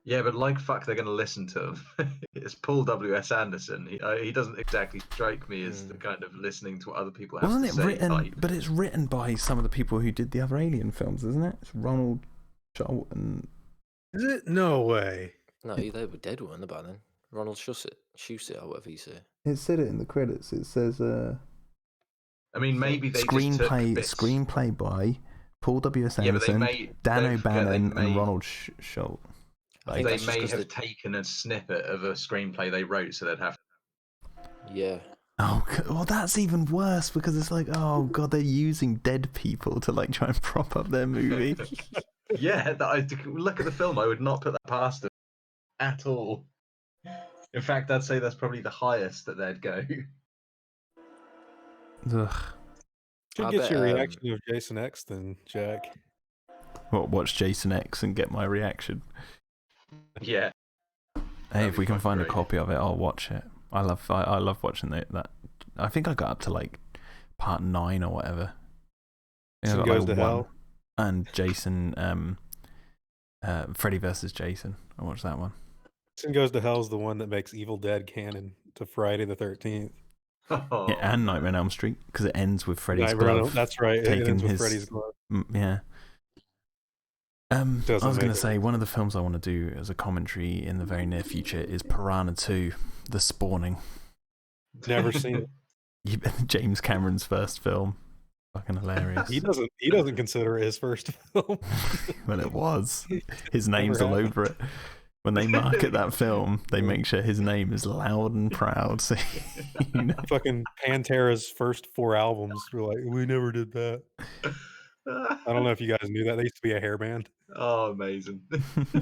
Yeah, but like fuck, they're going to listen to him. It's Paul W.S. Anderson. He doesn't exactly strike me as the kind of listening to what other people have Wasn't to it say written, type. but it's written by some of the people who did the other Alien films, isn't it? It's Ronald Schultz and... Is it? No way. No, they were dead, weren't they, by then? Ronald Shusett, or whatever you say. It said it in the credits. It says, I mean, maybe they screenplay by Paul W.S. Anderson, Dan O'Bannon, and Ronald Schultz. They may have taken a snippet of a screenplay they wrote, so they'd have. Yeah. Oh, well, that's even worse because it's like, oh god, they're using dead people to like try and prop up their movie. Yeah, look at the film. I would not put that past them at all. In fact, I'd say that's probably the highest that they'd go. Ugh. Should get your reaction of Jason X then, Jack. What? Watch Jason X and get my reaction. Yeah. Hey, if we can find a copy of it, I'll watch it. I love watching that. I think I got up to like part 9 or whatever. Jason Goes to Hell. And Jason, Freddy versus Jason. I watched that one. Jason Goes to Hell is the one that makes Evil Dead canon to Friday the 13th. Oh. Yeah, and Nightmare on Elm Street because it ends with Freddy's glove. That's right. It ends with Freddy's glove. Yeah. I was going to say, one of the films I want to do as a commentary in the very near future is Piranha 2, The Spawning. Never seen it. James Cameron's first film. Fucking hilarious. He doesn't consider it his first film. Well, it was. His name's all over it. When they market that film, they make sure his name is loud and proud. So, you know. Fucking Pantera's first 4 albums were like, we never did that. I don't know if you guys knew that. They used to be a hair band. Oh, amazing. Oh,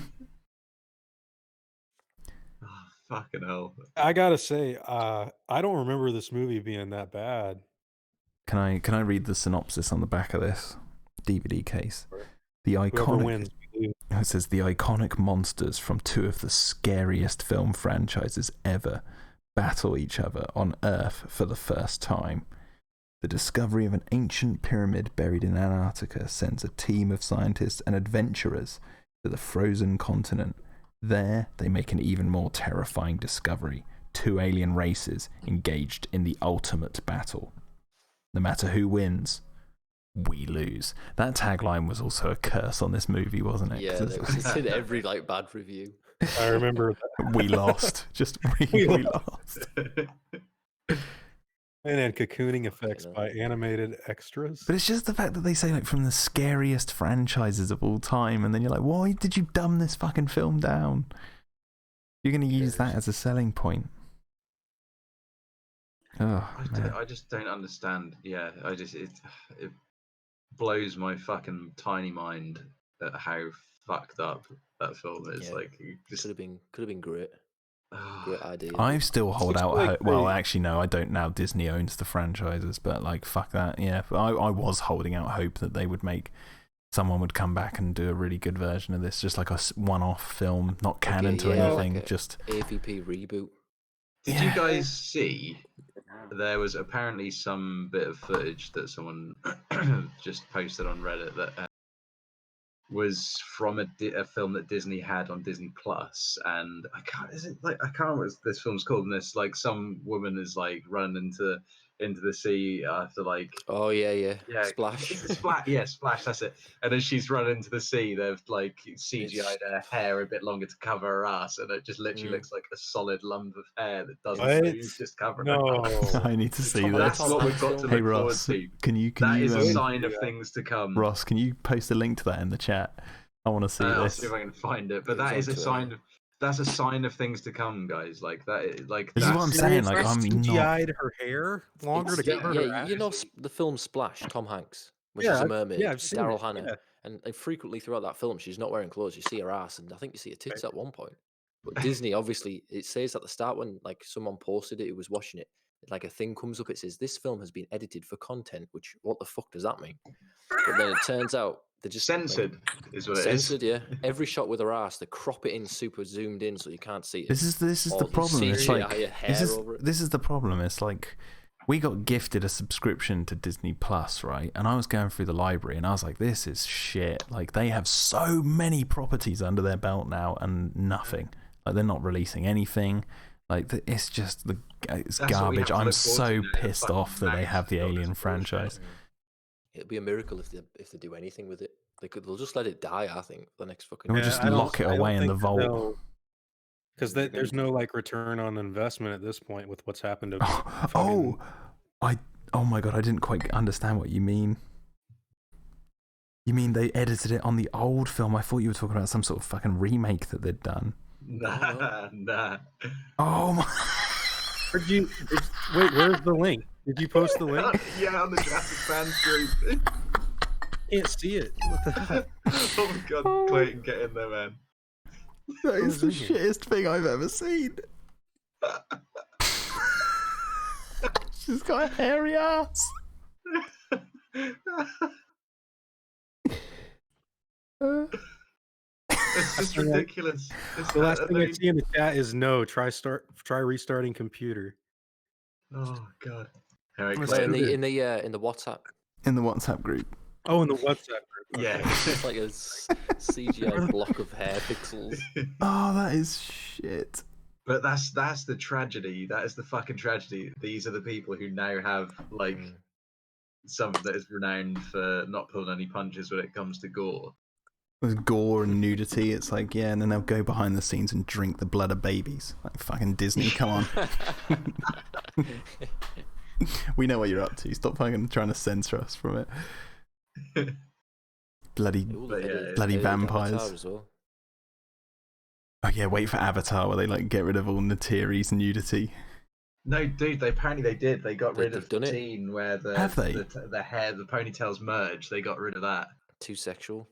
fucking hell. I gotta say, I don't remember this movie being that bad. Can I read the synopsis on the back of this DVD case? The Whoever iconic. wins. It says the iconic monsters from two of the scariest film franchises ever battle each other on Earth for the first time. The discovery of an ancient pyramid buried in Antarctica sends a team of scientists and adventurers to the frozen continent. There, they make an even more terrifying discovery. Two alien races engaged in the ultimate battle. No matter who wins, we lose. That tagline was also a curse on this movie, wasn't it? Yeah, it's in every like bad review. I remember We lost. Just we lost. and then cocooning effects know. by animated extras. But it's just the fact that they say like from the scariest franchises of all time, and then you're like, why did you dumb this fucking film down? You're going to use that as a selling point. Oh, I just don't understand. Yeah, it blows my fucking tiny mind at how fucked up that film is. Yeah. Like, you just Could have been great. Great idea. I still hold It's out like hope. Well, actually, no, I don't now. Disney owns the franchises, but like, fuck that. Yeah, but I was holding out hope that they would make. Someone would come back and do a really good version of this, just like a one-off film, not canon to anything. like just AVP reboot. Did you guys see? There was apparently some bit of footage that someone just posted on Reddit that was from a film that Disney had on Disney Plus, and I can't remember what this film's called. And this like some woman is like running into the sea after like Yeah, Splash. Splash, that's it. And as she's running into the sea, they've like CGI'd her hair a bit longer to cover her ass, and it just literally looks like a solid lump of hair that doesn't move, just covering her ass. I need to see That's this. what we've got to Hey look forward Ross, to. that is a sign of things to come. Ross, can you post a link to that in the chat? I want to see I'll this. see if I can find it. But It's that on is a Twitter. sign of. That's a sign of things to come, guys. Like that. Like This is what I'm saying. Like I'm not. CGI'd her hair longer to cover her Yeah, ass. you know the film Splash, Tom Hanks, when Yeah, she's a mermaid, yeah, I've seen Daryl it, Hannah, yeah. and frequently throughout that film, she's not wearing clothes. You see her ass, and I think you see her tits at one point. But Disney, obviously, it says at the start when like someone posted it, who was watching it, like a thing comes up. It says this film has been edited for content. Which what the fuck does that mean? But then it turns out they're just censored, is what it is. censored. Yeah, every shot with her ass, they crop it in super zoomed in so you can't see it. This is the Or problem. It's like CGI hair over it. this is the problem. It's like we got gifted a subscription to Disney Plus, right? And I was going through the library and I was like, this is shit. Like they have so many properties under their belt now and nothing. Like they're not releasing anything. Like it's just it's That's what we have garbage. to I'm look forward so to now, the pissed fucking off that they have the mags, Alien bullshit. franchise. It'd be a miracle if they do anything with it. They'll just let it die. I think the next fucking. We'll just I don't- lock it I don't away in the think vault. Because there's no like return on investment at this point with what's happened to. Oh my god! I didn't quite understand what you mean. You mean they edited it on the old film? I thought you were talking about some sort of fucking remake that they'd done. Nah. Oh my! Wait, where's the link? Did you post the link? Yeah, on the Jurassic fans group. Can't see it. What the hell? Oh my god, Clayton, get in there, man. That is the in here? shittest thing I've ever seen. She's got a hairy ass. It's just ridiculous. The last thing I see in the chat is no. Try restarting computer. Oh god. All right, Wait, in Clayton. the WhatsApp. In the WhatsApp group. Oh, in the WhatsApp group. Yeah. It's like a CGI block of hair pixels. Oh, that is shit. But that's the tragedy. That is the fucking tragedy. These are the people who now have like something that is renowned for not pulling any punches when it comes to gore. With gore and nudity, it's like, yeah, and then they'll go behind the scenes and drink the blood of babies. Like fucking Disney, come on. We know what you're up to. Stop fucking trying to censor us from it. Bloody vampires. Avatar as well. Oh yeah, wait for Avatar where they like get rid of all Natiri's nudity. No, dude. Apparently they did. They got rid They've of done the it? scene where Have they? the hair, the ponytails merge. They got rid of that. Too sexual.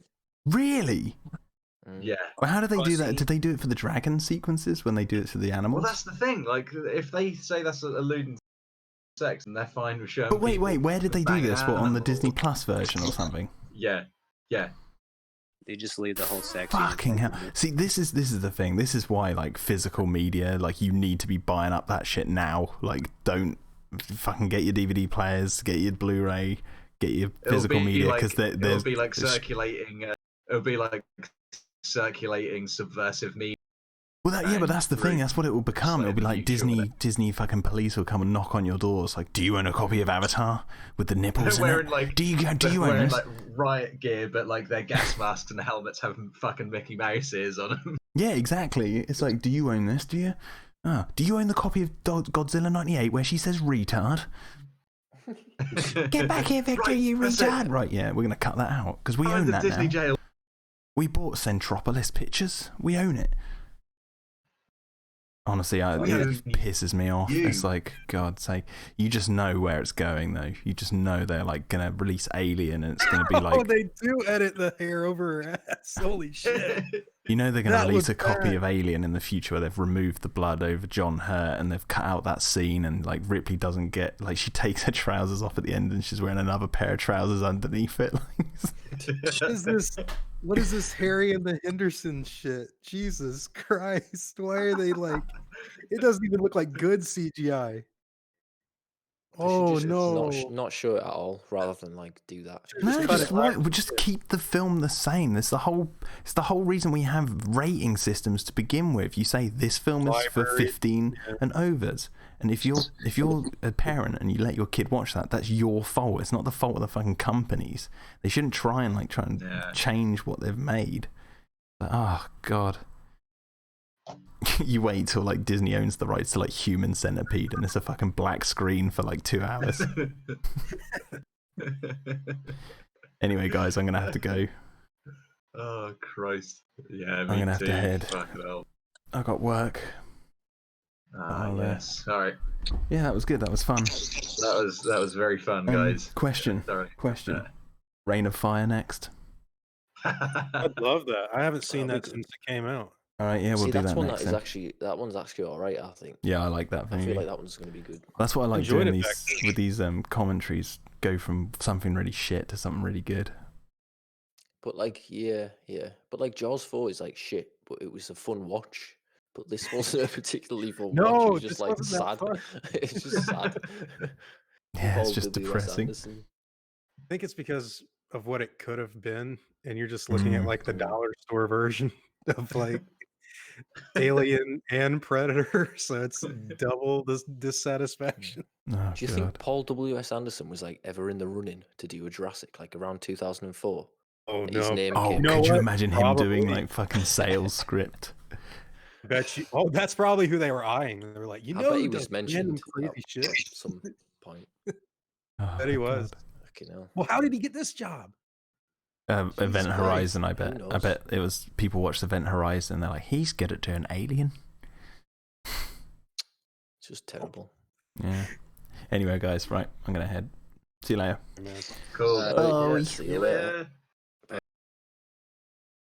Really? Yeah. Well, how did they Well, do that? see- Did they do it for the dragon sequences when they do it to the animals? Well, that's the thing. Like, if they say that's alluding sex, and they're fine with showing. But wait, people where did they do banging this? What, on the animals. Disney Plus version or something? Yeah. They just leave the whole sex. Fucking hell! See, this is the thing. This is why, like, physical media, like, you need to be buying up that shit now. Like, don't fucking get your DVD players, get your Blu-ray, get your physical media, because it'll be like circulating. It'll be like circulating subversive media. Well, but that's the thing. That's what it will become. It'll be like Sure. Disney fucking police will come and knock on your doors. Like, do you own a copy of Avatar with the nipples They're in wearing it? like do you own wearing this? like riot gear, but like their gas masks and helmets have fucking Mickey Mouse ears on them. Yeah, exactly. It's like, do you own this? Do you? Oh, do you own the copy of Godzilla '98 where she says retard? Get back here, Victor, Right, you that's retard! it. Right, yeah, we're gonna cut that out because we Oh, own the that Disney now. jail. We bought Centropolis Pictures. We own it. Honestly, it pisses me off. You. It's like, God's sake. You just know where it's going, though. You just know they're, like, going to release Alien, and it's going to be like... Oh, they do edit the hair over her ass. Holy shit. You know they're going to That release was a copy bad. of Alien in the future where they've removed the blood over John Hurt, and they've cut out that scene, and, like, Ripley doesn't get... Like, she takes her trousers off at the end, and she's wearing another pair of trousers underneath it. What is this Harry and the Henderson shit? Jesus Christ. Why are they like... It doesn't even look like good CGI. Oh, just no. not show it at all, rather than like do that. No, cut just it. what? We just keep the film the same. It's the whole reason we have rating systems to begin with. You say this film is for Library, 15 and overs, and if you're a parent and you let your kid watch that, that's your fault. It's not the fault of the fucking companies. They shouldn't try and Yeah. change what they've made. But, oh God. You wait till like Disney owns the rights to like Human Centipede and it's a fucking black screen for like 2 hours. Anyway, guys, I'm gonna have to go. Oh Christ! Yeah, I'm gonna have to head. Fucking hell. I got work. Oh, yes. All right. Yeah, that was good. That was fun. That was very fun, guys. Question. Sorry. Reign of Fire next. I'd love that. I haven't seen That'd that be since it came out. All right, yeah, we'll See, do that's that one next. that is then. actually all right. I think. Yeah, I like that I thing. feel like that one's going to be good. That's what I like Enjoyed doing it back with these commentaries. Go from something really shit to something really good. But like, yeah. But like, Jaws 4 is like shit, but it was a fun watch. But this wasn't a particularly fun watch. It No, was just this like wasn't sad. that fun. It's just sad. Yeah, it's Paul just W.S. depressing. Anderson. I think it's because of what it could have been, and you're just looking at like the dollar store version of like Alien and Predator, so it's double this dissatisfaction. Oh, Do you think Paul W.S. Anderson was like ever in the running to do a Jurassic like around 2004? Oh His no! name Oh, came. You know could you what? imagine him doing Probably. like fucking sales script? Bet you. Oh, that's probably who they were eyeing. They were like, I know, bet he who was does mentioned random at crazy shit. some point. Oh, Bet he was. God. Fucking hell. Well, how did he get this job? Event Jesus Horizon, Christ, I who bet. I knows? bet it was people watched Event Horizon and they're like, he's good at doing Alien. It's just terrible. Yeah. Anyway, guys, right, I'm gonna head. See you later. Man. Cool. Oh, Yeah, see you later. Yeah.